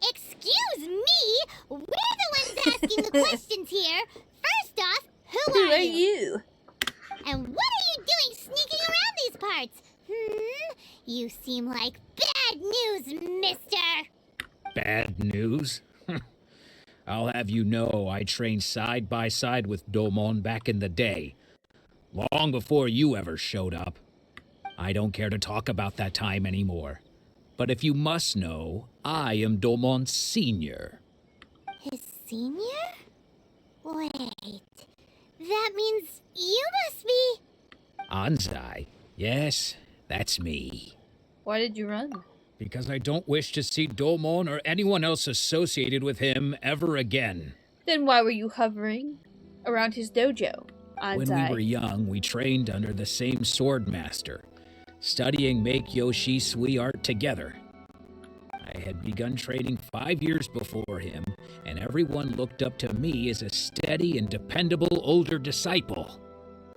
Excuse me? We're the ones asking the questions here. First off, who are you? And what are you doing sneaking around these parts? You seem like bad news, mister. Bad news? I'll have you know I trained side by side with Domon back in the day. Long before you ever showed up. I don't care to talk about that time anymore. But if you must know, I am Domon's senior. His senior? Wait, that means you must be... Anzai. Yes, that's me. Why did you run? Because I don't wish to see Domon or anyone else associated with him ever again. Then why were you hovering around his dojo, Anzai? When we were young, we trained under the same sword master, studying Make Yoshi Sui art together. I had begun training 5 years before him, and everyone looked up to me as a steady and dependable older disciple.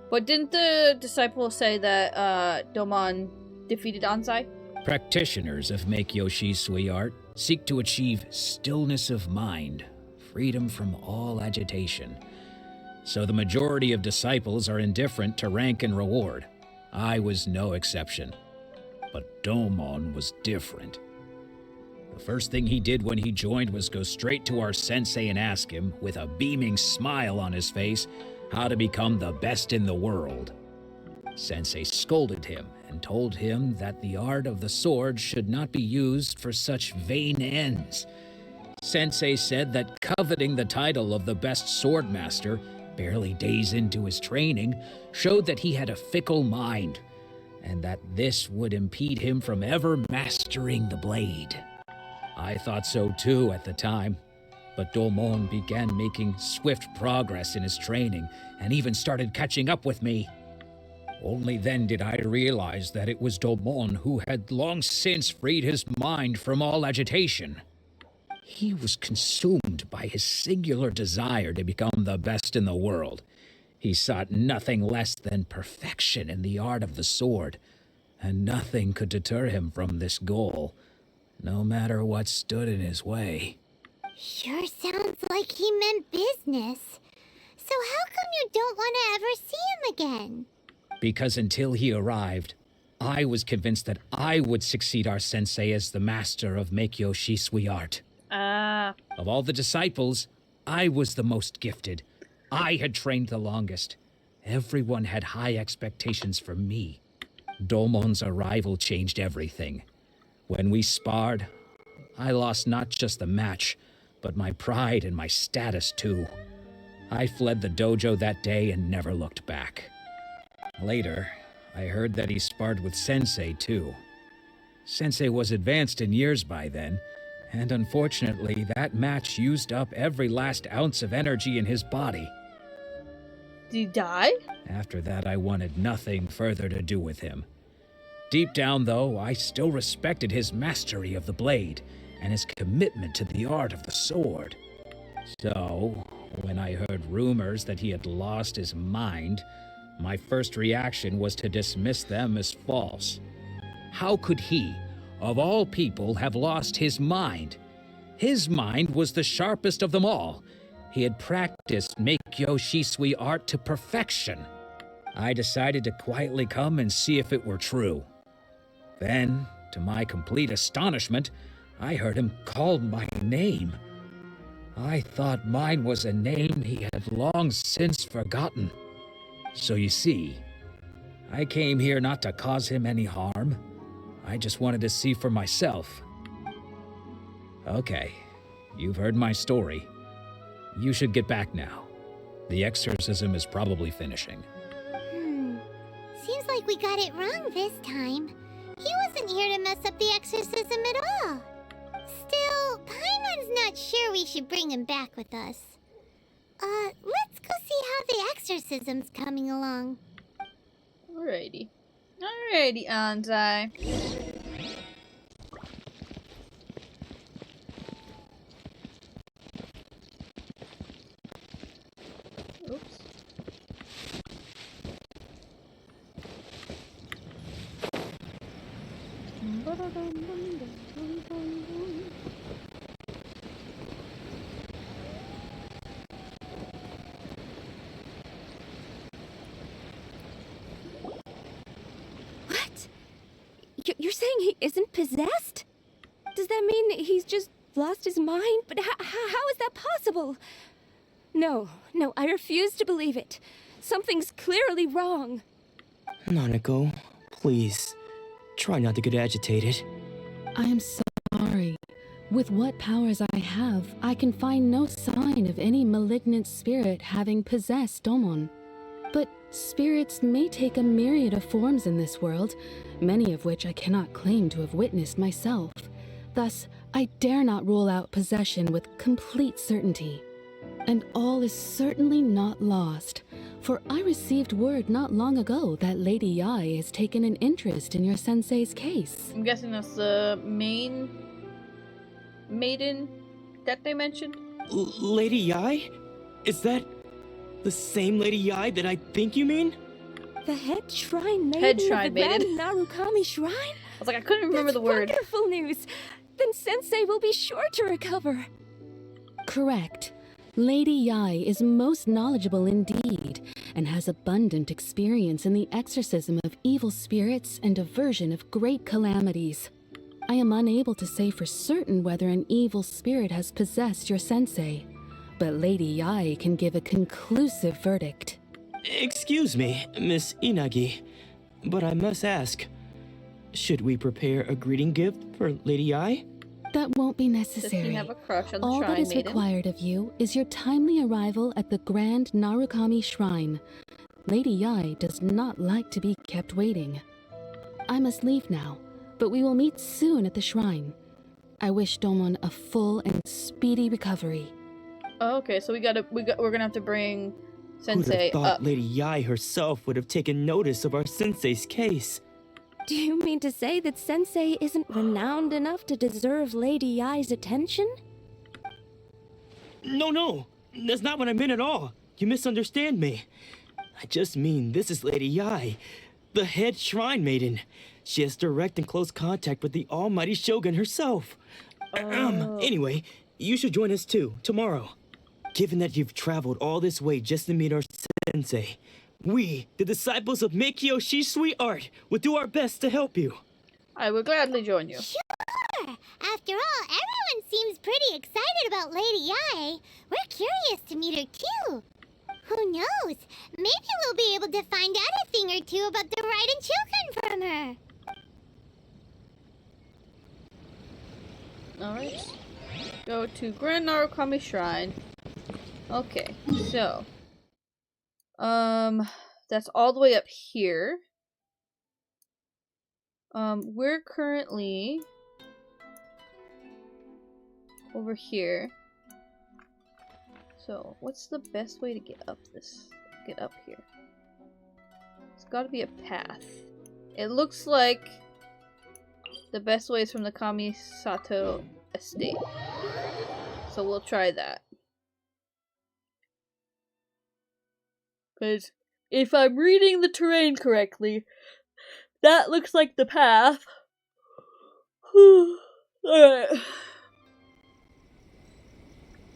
But didn't the disciple say that Domon defeated Anzai? Practitioners of Make Yoshi Sui art seek to achieve stillness of mind, freedom from all agitation. So the majority of disciples are indifferent to rank and reward. I was no exception. But Domon was different. The first thing he did when he joined was go straight to our sensei and ask him, with a beaming smile on his face, how to become the best in the world. Sensei scolded him and told him that the art of the sword should not be used for such vain ends, Sensei said that coveting the title of the best swordmaster, barely days into his training, showed that he had a fickle mind, and that this would impede him from ever mastering the blade. I thought so too at the time, but Domon began making swift progress in his training and even started catching up with me. Only then did I realize that it was Domon who had long since freed his mind from all agitation. He was consumed by his singular desire to become the best in the world. He sought nothing less than perfection in the art of the sword, and nothing could deter him from this goal, no matter what stood in his way. Sure sounds like he meant business. So how come you don't want to ever see him again? Because until he arrived, I was convinced that I would succeed our sensei as the master of Meikyo Shisui art. Of all the disciples, I was the most gifted. I had trained the longest. Everyone had high expectations for me. Domon's arrival changed everything. When we sparred, I lost not just the match, but my pride and my status too. I fled the dojo that day and never looked back. Later, I heard that he sparred with Sensei too. Sensei was advanced in years by then, and unfortunately that match used up every last ounce of energy in his body. Did he die? After that, I wanted nothing further to do with him. Deep down, though, I still respected his mastery of the blade and his commitment to the art of the sword. So, when I heard rumors that he had lost his mind, my first reaction was to dismiss them as false. How could he, of all people, have lost his mind? His mind was the sharpest of them all. He had practiced Meikyo Shisui art to perfection. I decided to quietly come and see if it were true. Then, to my complete astonishment, I heard him call my name. I thought mine was a name he had long since forgotten. So you see, I came here not to cause him any harm. I just wanted to see for myself. Okay, you've heard my story. You should get back now. The exorcism is probably finishing. Seems like we got it wrong this time. He wasn't here to mess up the exorcism at all. Still, Paimon's not sure we should bring him back with us. Let's go see how the exorcism's coming along. Alrighty. Alrighty, Anzai. Oops. What? You're saying he isn't possessed? Does that mean he's just lost his mind? But how is that possible? No, I refuse to believe it. Something's clearly wrong. Nanako, please, try not to get agitated. I am sorry. With what powers I have, I can find no sign of any malignant spirit having possessed Domon. But spirits may take a myriad of forms in this world, many of which I cannot claim to have witnessed myself. Thus, I dare not rule out possession with complete certainty. And all is certainly not lost, for I received word not long ago that Lady Yai has taken an interest in your sensei's case. I'm guessing that's the maiden that they mentioned? Lady Yai? Is that the same Lady Yai that I think you mean? The head shrine maiden Head of shrine the maiden? Grand Narukami Shrine? I was like, I couldn't remember the word. Wonderful news! Then Sensei will be sure to recover. Correct. Lady Yai is most knowledgeable indeed, and has abundant experience in the exorcism of evil spirits and aversion of great calamities. I am unable to say for certain whether an evil spirit has possessed your sensei, but Lady Yai can give a conclusive verdict. Excuse me, Miss Inagi, but I must ask, should we prepare a greeting gift for Lady Yai? That won't be Does he necessary. have a crush on the All shrine that is maiden? required of you is your timely arrival at the Grand Narukami Shrine. Lady Yai does not like to be kept waiting. I must leave now, but we will meet soon at the shrine. I wish Domon a full and speedy recovery. Oh, okay, so we're gonna have to bring Who'd Sensei have thought up. Lady Yai herself would have taken notice of our sensei's case? Do you mean to say that Sensei isn't renowned enough to deserve Lady Yai's attention? No, that's not what I meant at all. You misunderstand me. I just mean this is Lady Yai, the head shrine maiden. She has direct and close contact with the almighty Shogun herself. Anyway, you should join us too, tomorrow. Given that you've traveled all this way just to meet our sensei, we, the disciples of Mekiyoshi Sweetheart, will do our best to help you. I will gladly join you. Sure! After all, everyone seems pretty excited about Lady Yai. We're curious to meet her too. Who knows? Maybe we'll be able to find out a thing or two about the Raiden children from her. Alright. Go to Grand Narukami Shrine. Okay, so. That's all the way up here. We're currently over here. So, what's the best way to get up here? It's gotta be a path. It looks like the best way is from the Kamisato estate. So we'll try that. Because if I'm reading the terrain correctly, that looks like the path. Alright.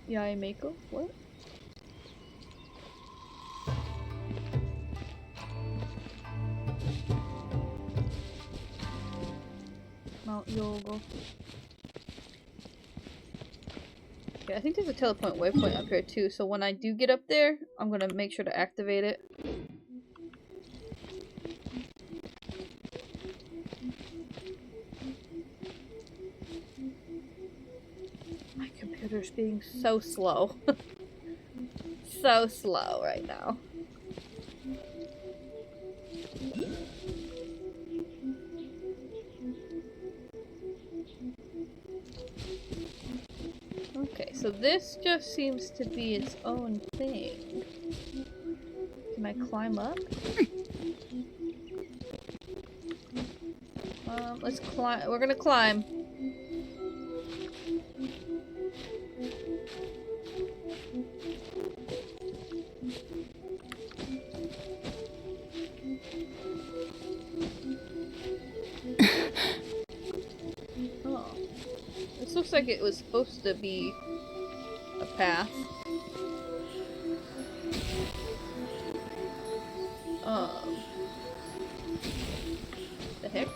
Yaimeko? What? Mount Yogo. Okay, I think there's a teleport waypoint up here too, so when I do get up there, I'm gonna make sure to activate it. My computer's being so slow. So slow right now. Okay, so this just seems to be its own thing. Can I climb up? Let's climb. We're gonna climb. Oh. This looks like it was supposed to be a path. The heck?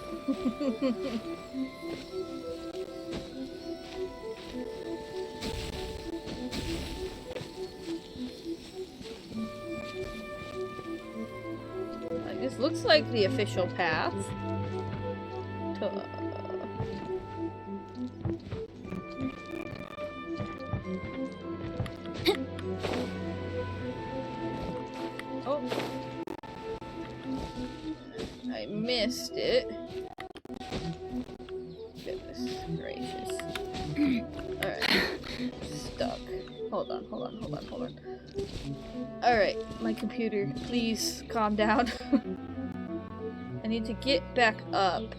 This looks like the official path. Oh. I missed it. Goodness gracious. Alright. Stuck. Hold on. Alright, my computer, please calm down. I need to get back up.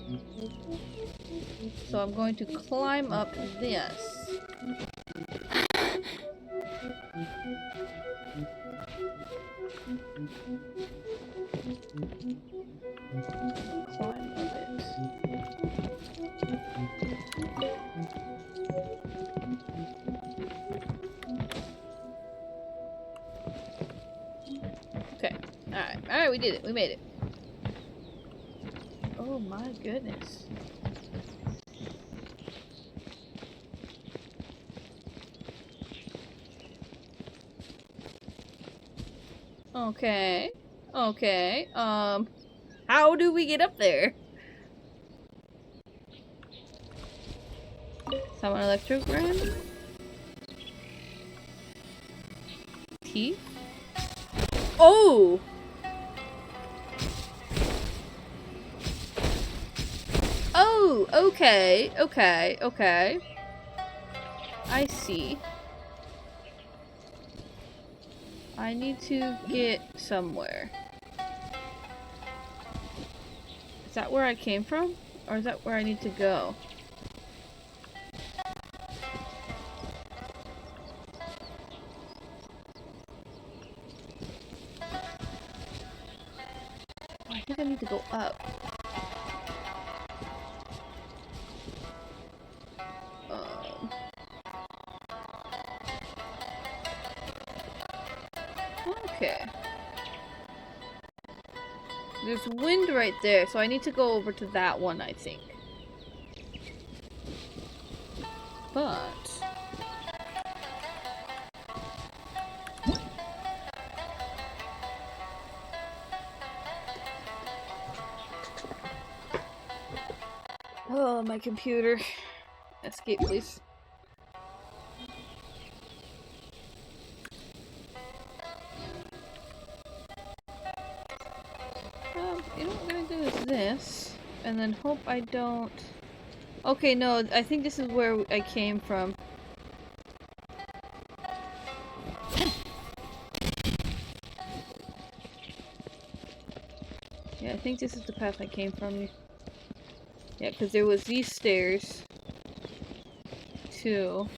So I'm going to climb up this. Climb up it. Okay. Alright, we did it. We made it. Oh my goodness. Okay. How do we get up there? Summon Electrogram. Teeth? Oh! Oh, okay, okay, okay. I see. I need to get somewhere. Is that where I came from? Or is that where I need to go? Oh, I think I need to go up. Okay. There's wind right there, so I need to go over to that one, I think. But... oh, my computer. Escape, please. You know what we're gonna do is this, and then hope I don't... Okay, no, I think this is where I came from. Yeah, I think this is the path I came from. Yeah, because there was these stairs, too.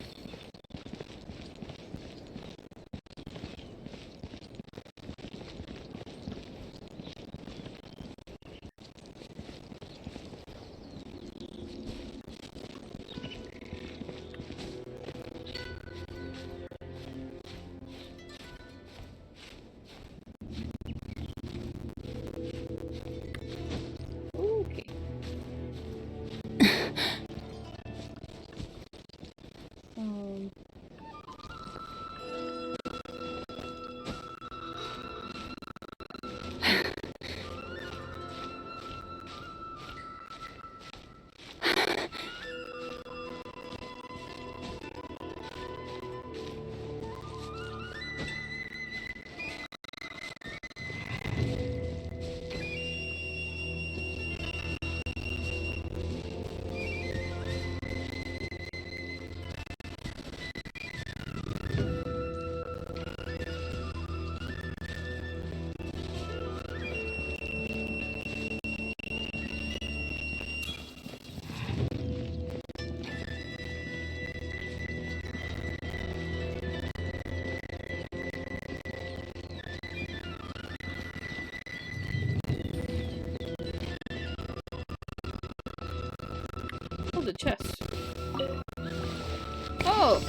Okay. Oh, the chest. Oh!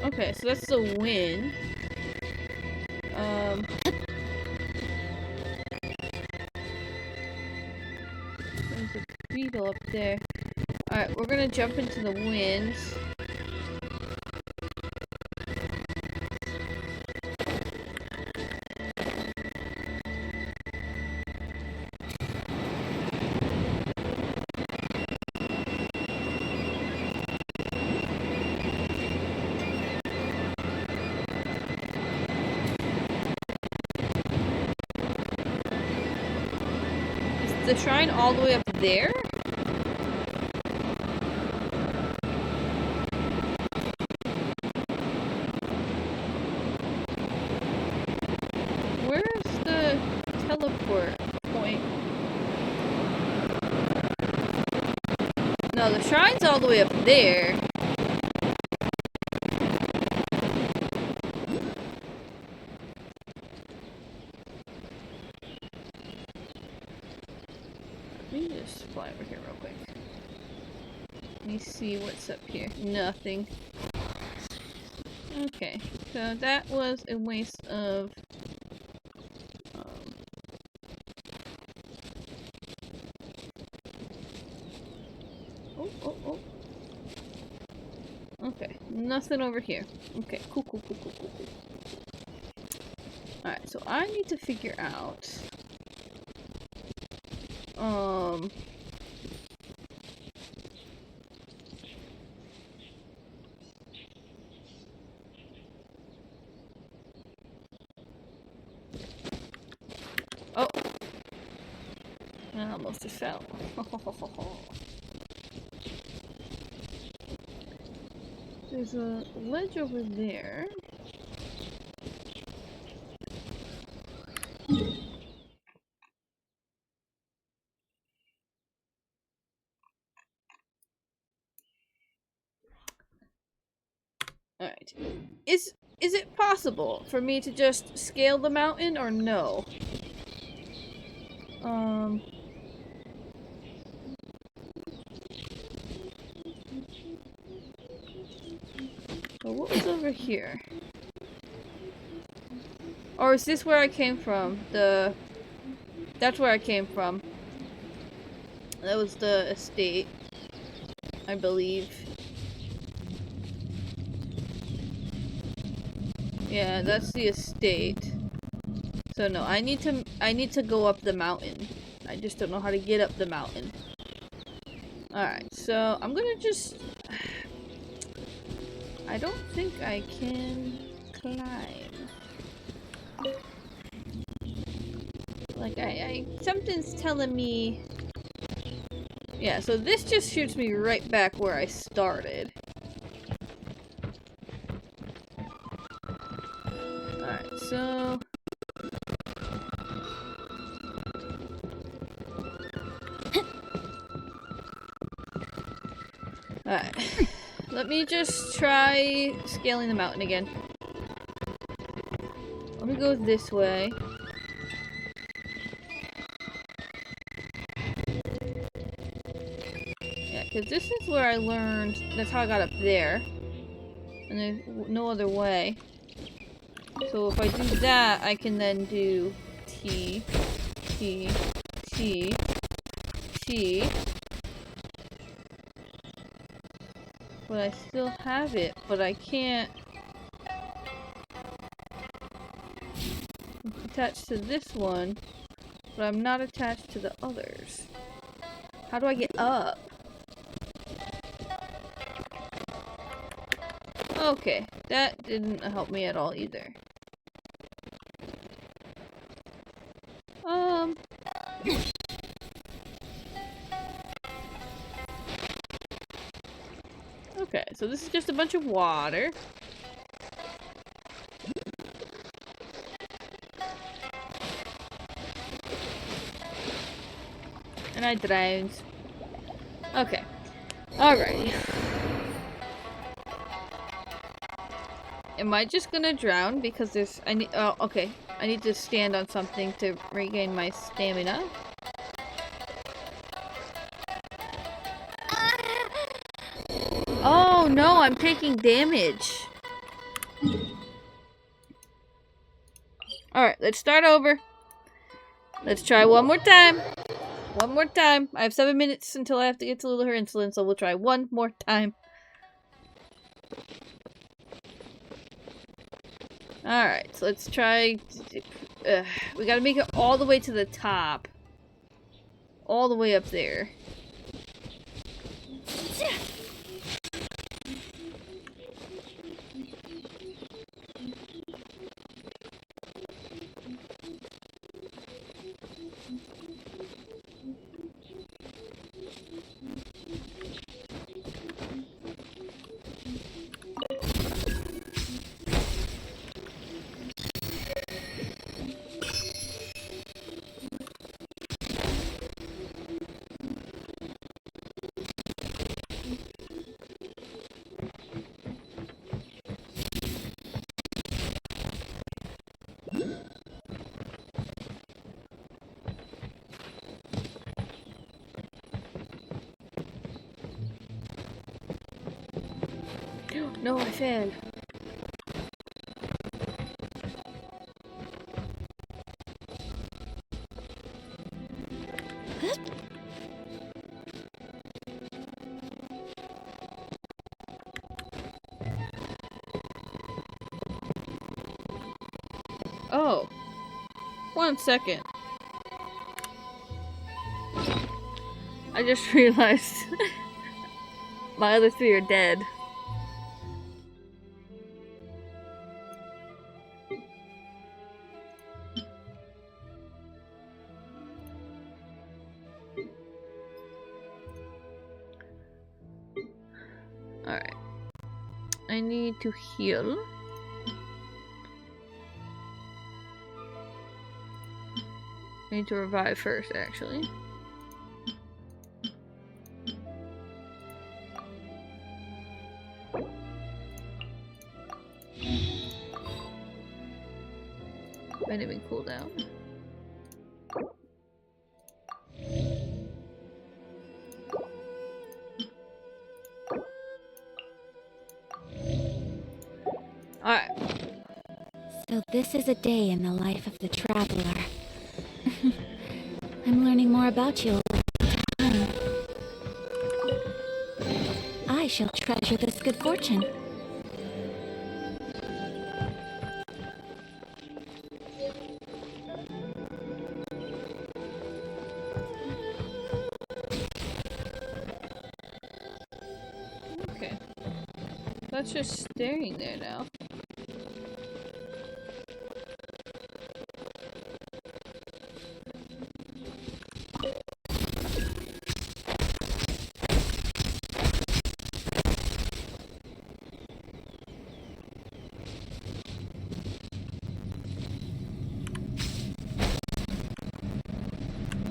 Okay, so that's the wind. There's a beetle up there. Alright, we're gonna jump into the wind. Is the shrine all the way up there? Where's the teleport point? No, the shrine's all the way up there. Let me just fly over here real quick. Let me see what's up here. Nothing. Okay, so that was a waste of... Oh. Okay, nothing over here. Okay, cool. Alright, so I need to figure out... Oh. I almost just fell. There's a ledge over there. Alright. Is it possible for me to just scale the mountain or no? Well, what was over here? Or is this where I came from? That's where I came from. That was the estate, I believe. Yeah, that's the estate. So no, I need to go up the mountain. I just don't know how to get up the mountain. Alright, so I'm gonna just... I don't think I can climb. Like, something's telling me... Yeah, so this just shoots me right back where I started. Alright, so... Alright. Let me just try scaling the mountain again. Let me go this way. Yeah, because this is where I learned... That's how I got up there. And there's no other way. So if I do that, I can then do T, T, T, T. But I still have it, but I can't attach to this one, but I'm not attached to the others. How do I get up? Okay, that didn't help me at all either. Okay, so this is just a bunch of water. And I drowned. Okay. Alrighty. Am I just gonna drown because there's... oh, okay. I need to stand on something to regain my stamina. Oh no, I'm taking damage. Alright, let's start over. Let's try one more time. One more time. I have 7 minutes until I have to get to her insulin, so we'll try one more time. Alright, so let's try... we gotta make it all the way to the top. All the way up there. No, I failed. Oh. 1 second. I just realized my other 3 are dead. Alright. I need to heal. I need to revive first, actually. Vitamin cooldown. Alright. So this is a day in the life of the traveler. I'm learning more about you all the time. I shall treasure this good fortune. Okay. That's just staring there now.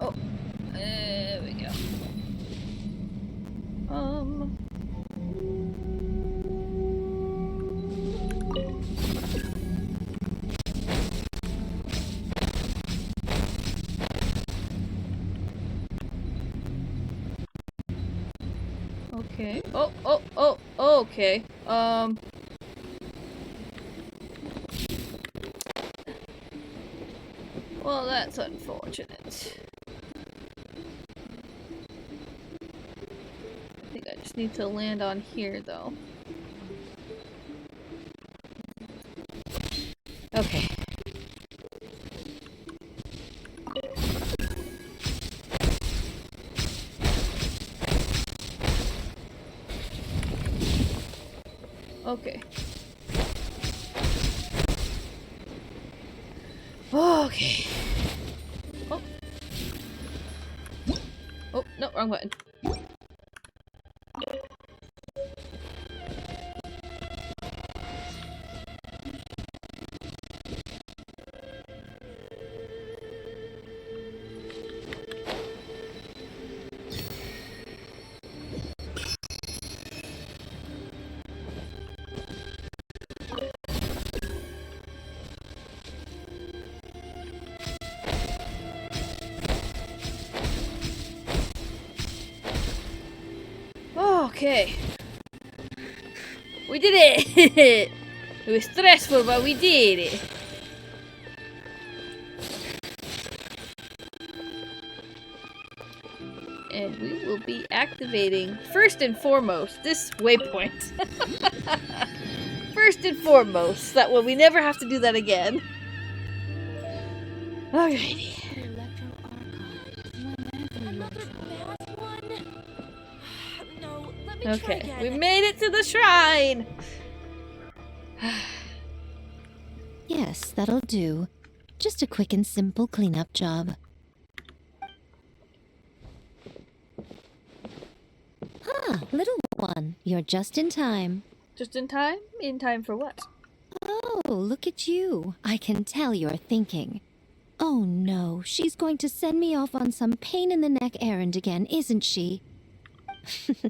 Oh, there we go. Okay. Oh, okay. Well, that's unfortunate. I think I just need to land on here, though. Okay. Okay. Okay. Oh. Oh, no, wrong button. Okay. We did it! It was stressful, but we did it. And we will be activating, first and foremost, this waypoint. First and foremost, that way we never have to do that again. Alrighty. Okay, we made it to the shrine! Yes, that'll do. Just a quick and simple cleanup job. Ah, little one, you're just in time. Just in time? In time for what? Oh, look at you. I can tell you're thinking. Oh no, she's going to send me off on some pain-in-the-neck errand again, isn't she?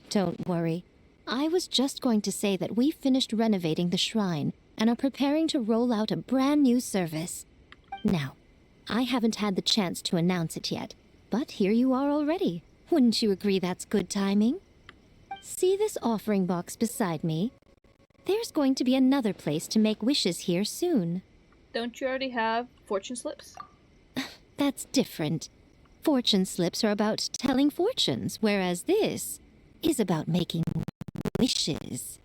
Don't worry. I was just going to say that we finished renovating the shrine and are preparing to roll out a brand new service. Now, I haven't had the chance to announce it yet, but here you are already. Wouldn't you agree that's good timing? See this offering box beside me? There's going to be another place to make wishes here soon. Don't you already have fortune slips? That's different. Fortune slips are about telling fortunes, whereas this is about making wishes.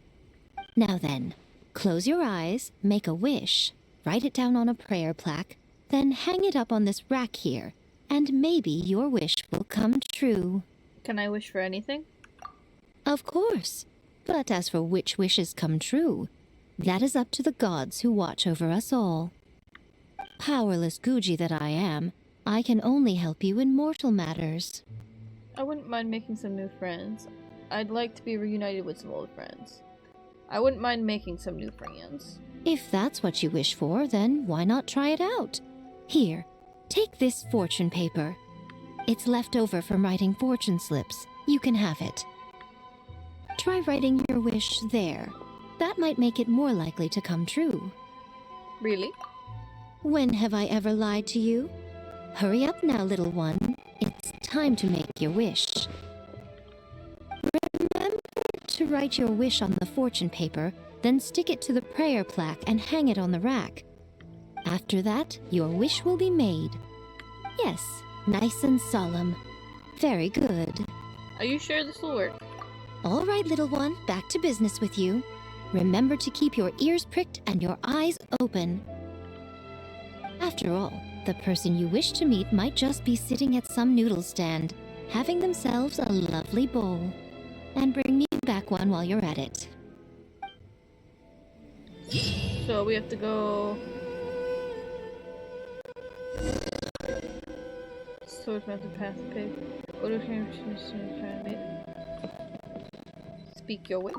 Now then, close your eyes, make a wish, write it down on a prayer plaque, then hang it up on this rack here, and maybe your wish will come true. Can I wish for anything? Of course. But as for which wishes come true, that is up to the gods who watch over us all. Powerless Guji that I am, I can only help you in mortal matters. I wouldn't mind making some new friends. I'd like to be reunited with some old friends. I wouldn't mind making some new friends. If that's what you wish for, then why not try it out? Here, take this fortune paper. It's left over from writing fortune slips. You can have it. Try writing your wish there. That might make it more likely to come true. Really? When have I ever lied to you? Hurry up now, little one. It's time to make your wish. Remember to write your wish on the fortune paper, then stick it to the prayer plaque and hang it on the rack. After that, your wish will be made. Yes, nice and solemn. Very good. Are you sure this will work? All right, little one, back to business with you. Remember to keep your ears pricked and your eyes open. After all, the person you wish to meet might just be sitting at some noodle stand, having themselves a lovely bowl. And bring me back one while you're at it. So we have to go... Swords method path pig. Go to speak your wish.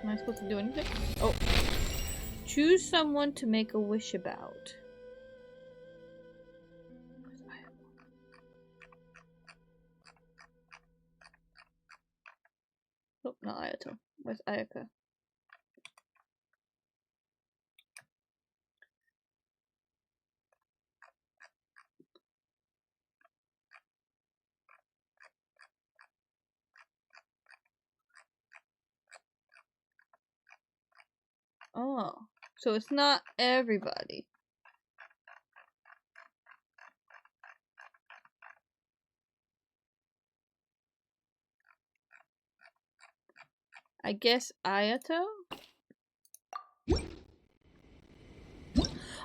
Am I supposed to do anything? Oh. Choose someone to make a wish about. Oh, not Ayato. Where's Ayaka? Oh, so it's not everybody. I guess Ayato?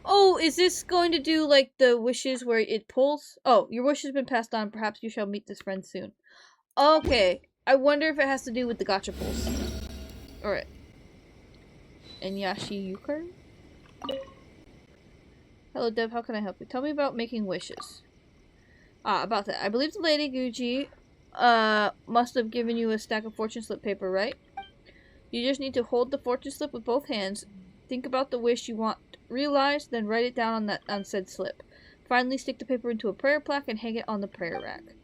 Oh, is this going to do like the wishes where it pulls? Oh, your wish has been passed on. Perhaps you shall meet this friend soon. Okay. I wonder if it has to do with the gacha pulls. Alright. And Yashi Yukar? Hello, Dev. How can I help you? Tell me about making wishes. Ah, about that. I believe the Lady Guji must have given you a stack of fortune slip paper, right? You just need to hold the fortune slip with both hands, think about the wish you want realized, then write it down on said slip. Finally, stick the paper into a prayer plaque and hang it on the prayer rack.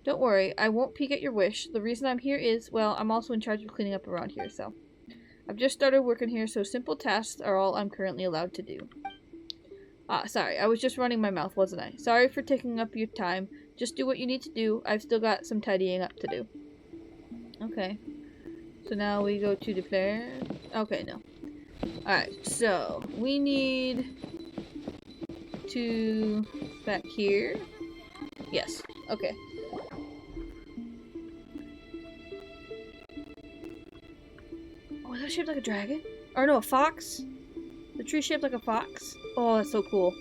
Don't worry, I won't peek at your wish. The reason I'm here is, well, I'm also in charge of cleaning up around here, so. I've just started working here, so simple tasks are all I'm currently allowed to do. Ah, sorry, I was just running my mouth, wasn't I? Sorry for taking up your time. Just do what you need to do. I've still got some tidying up to do. Okay. So now we go to the player. Okay, no. Alright, so we need to back here. Yes. Okay. Oh, is that shaped like a dragon? Or no, a fox? The tree shaped like a fox? Oh, that's so cool.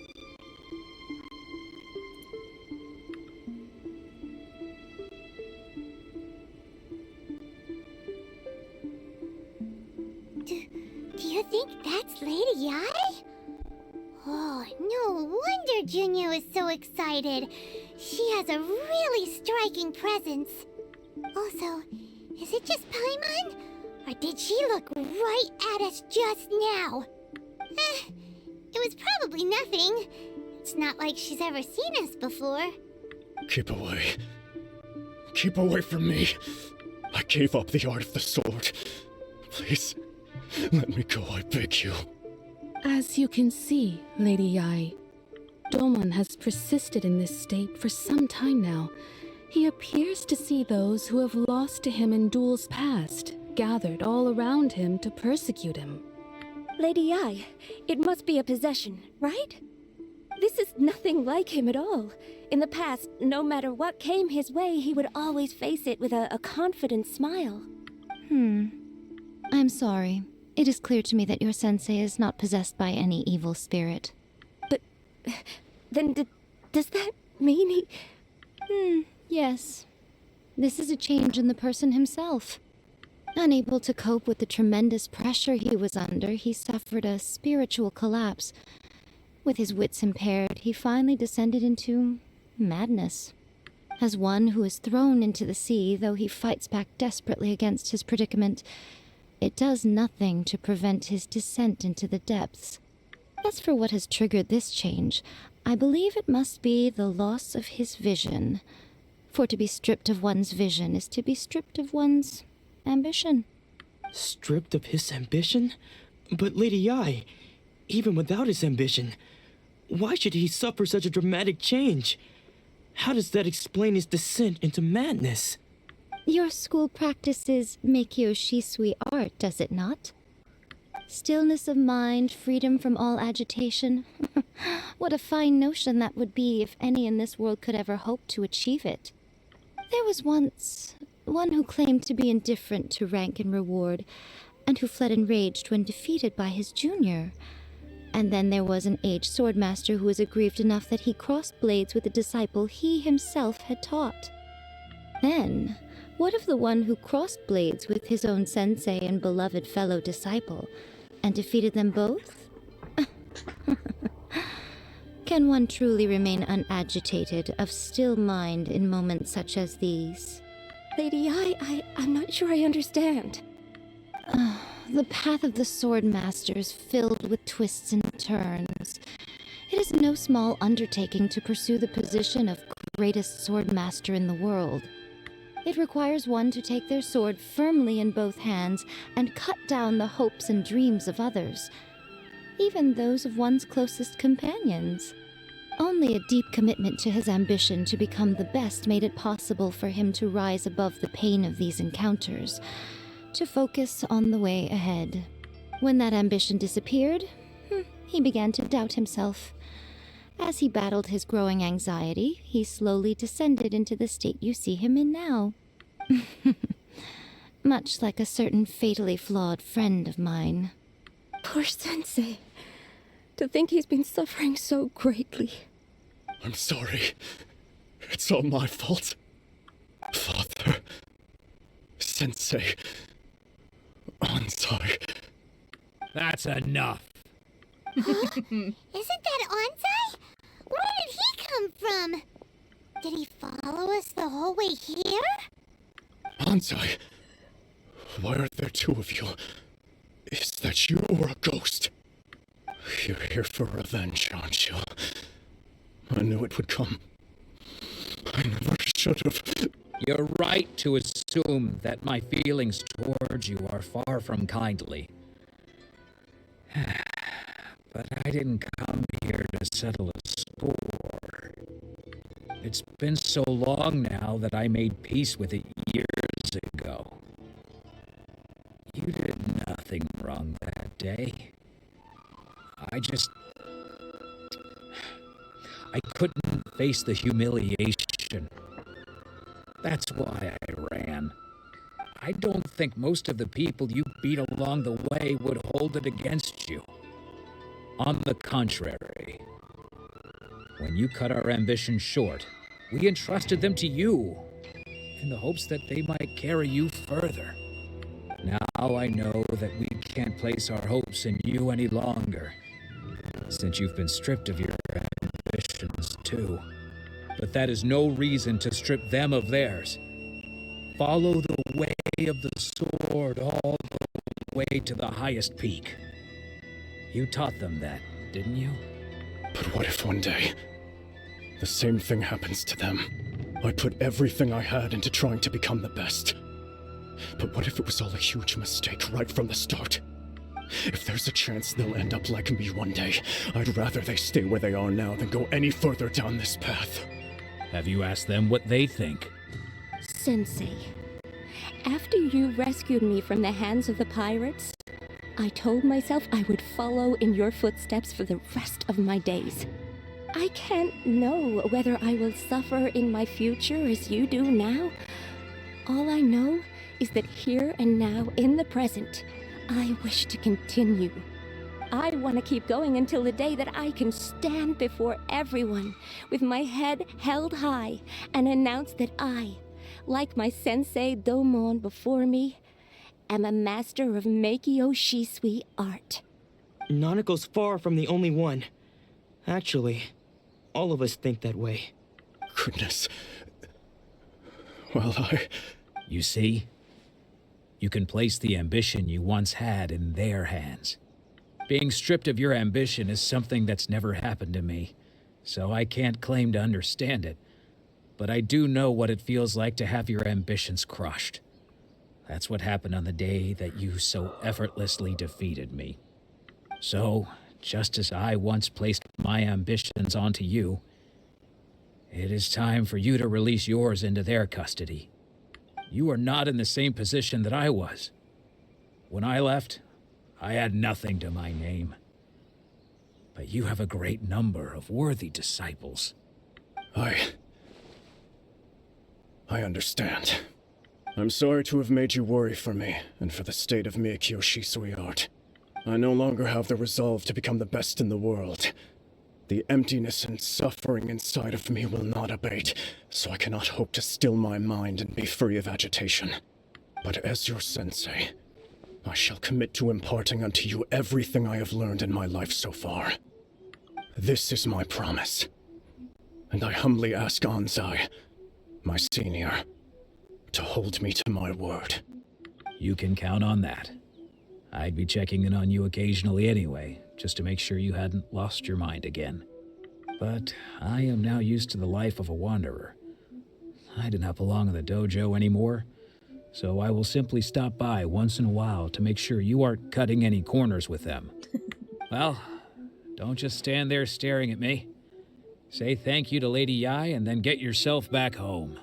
Do you think that's Lady Yai? Oh, no wonder Junior is so excited. She has a really striking presence. Also, is it just Paimon? Or did she look right at us just now? It was probably nothing. It's not like she's ever seen us before. Keep away. Keep away from me. I gave up the art of the sword. Please, let me go, I beg you. As you can see, Lady Yai, Domon has persisted in this state for some time now. He appears to see those who have lost to him in duels past, gathered all around him to persecute him. Lady Yai, it must be a possession, right? This is nothing like him at all. In the past, no matter what came his way, he would always face it with a confident smile. I'm sorry. It is clear to me that your sensei is not possessed by any evil spirit. But then does that mean he... Yes. This is a change in the person himself. Unable to cope with the tremendous pressure he was under, he suffered a spiritual collapse. With his wits impaired, he finally descended into madness. As one who is thrown into the sea, though he fights back desperately against his predicament, it does nothing to prevent his descent into the depths. As for what has triggered this change, I believe it must be the loss of his vision. For to be stripped of one's vision is to be stripped of one's ambition. Stripped of his ambition? But Lady Yi, even without his ambition, why should he suffer such a dramatic change? How does that explain his descent into madness? Your school practices Meikyo Shisui art, does it not? Stillness of mind, freedom from all agitation. What a fine notion that would be if any in this world could ever hope to achieve it. There was once one who claimed to be indifferent to rank and reward, and who fled enraged when defeated by his junior. And then there was an aged swordmaster who was aggrieved enough that he crossed blades with a disciple he himself had taught. Then, what of the one who crossed blades with his own sensei and beloved fellow disciple, and defeated them both? Can one truly remain unagitated, of still mind in moments such as these? Lady Yi, I'm not sure I understand. The path of the sword master is filled with twists and turns. It is no small undertaking to pursue the position of greatest sword master in the world. It requires one to take their sword firmly in both hands and cut down the hopes and dreams of others, even those of one's closest companions. Only a deep commitment to his ambition to become the best made it possible for him to rise above the pain of these encounters, to focus on the way ahead. When that ambition disappeared, he began to doubt himself. As he battled his growing anxiety, he slowly descended into the state you see him in now. Much like a certain fatally flawed friend of mine. Poor Sensei. To think he's been suffering so greatly. I'm sorry. It's all my fault. Father. Sensei. I'm sorry. That's enough. Isn't that Onsai? Where did he come from? Did he follow us the whole way here? Ansai, why are there two of you? Is that you or a ghost? You're here for revenge, aren't you? I knew it would come. I never should have. You're right to assume that my feelings towards you are far from kindly. But I didn't come here to settle a score. It's been so long now that I made peace with it years ago. You did nothing wrong that day. I couldn't face the humiliation. That's why I ran. I don't think most of the people you beat along the way would hold it against you. On the contrary, when you cut our ambitions short, we entrusted them to you, in the hopes that they might carry you further. Now I know that we can't place our hopes in you any longer, since you've been stripped of your ambitions too. But that is no reason to strip them of theirs. Follow the way of the sword all the way to the highest peak. You taught them that, didn't you? But what if one day, the same thing happens to them? I put everything I had into trying to become the best. But what if it was all a huge mistake right from the start? If there's a chance they'll end up like me one day, I'd rather they stay where they are now than go any further down this path. Have you asked them what they think? Sensei, after you rescued me from the hands of the pirates, I told myself I would follow in your footsteps for the rest of my days. I can't know whether I will suffer in my future as you do now. All I know is that here and now, in the present, I wish to continue. I want to keep going until the day that I can stand before everyone with my head held high and announce that I, like my sensei Domon before me, am a master of Meikyo Shisui art. Nanako's far from the only one. Actually, all of us think that way. Goodness. Well, You see? You can place the ambition you once had in their hands. Being stripped of your ambition is something that's never happened to me, so I can't claim to understand it. But I do know what it feels like to have your ambitions crushed. That's what happened on the day that you so effortlessly defeated me. So, just as I once placed my ambitions onto you, it is time for you to release yours into their custody. You are not in the same position that I was. When I left, I had nothing to my name. But you have a great number of worthy disciples. I understand. I'm sorry to have made you worry for me, and for the state of Meikyo Shisui art. I no longer have the resolve to become the best in the world. The emptiness and suffering inside of me will not abate, so I cannot hope to still my mind and be free of agitation. But as your sensei, I shall commit to imparting unto you everything I have learned in my life so far. This is my promise. And I humbly ask Anzai, my senior, to hold me to my word. You can count on that. I'd be checking in on you occasionally anyway, just to make sure you hadn't lost your mind again. But I am now used to the life of a wanderer. I do not belong in the dojo anymore, so I will simply stop by once in a while to make sure you aren't cutting any corners with them. Well, don't just stand there staring at me. Say thank you to Lady Yai and then get yourself back home.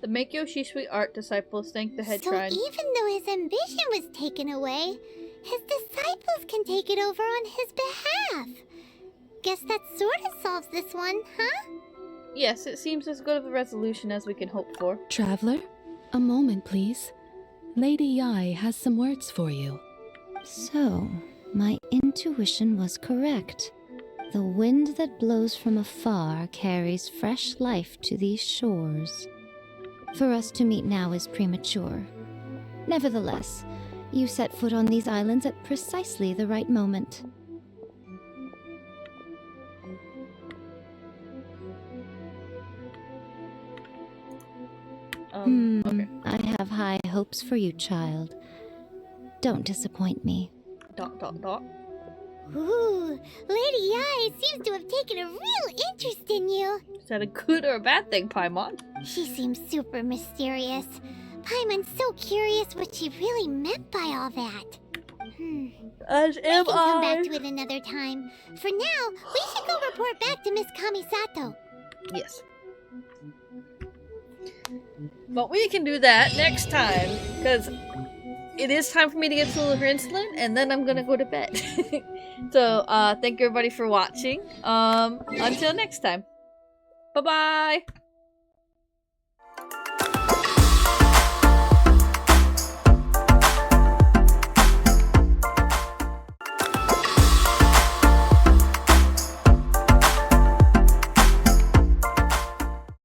The Meikyo Shisui art disciples thank the head shrine. So even though his ambition was taken away, his disciples can take it over on his behalf. Guess that sort of solves this one, huh? Yes, it seems as good of a resolution as we can hope for. Traveler, a moment, please. Lady Yai has some words for you. So, my intuition was correct. The wind that blows from afar carries fresh life to these shores. For us to meet now is premature. Nevertheless, you set foot on these islands at precisely the right moment. Okay. I have high hopes for you, child. Don't disappoint me. ... Ooh, Lady Yai seems to have taken a real interest in you. Is that a good or a bad thing, Paimon? She seems super mysterious. Paimon's so curious what she really meant by all that. As am we can come I. back to it another time. For now, we should go report back to Miss Kamisato. Yes. But we can do that next time, because it is time for me to get some liver insulin, and then I'm gonna go to bed. So, thank you everybody for watching. Until next time. Bye-bye!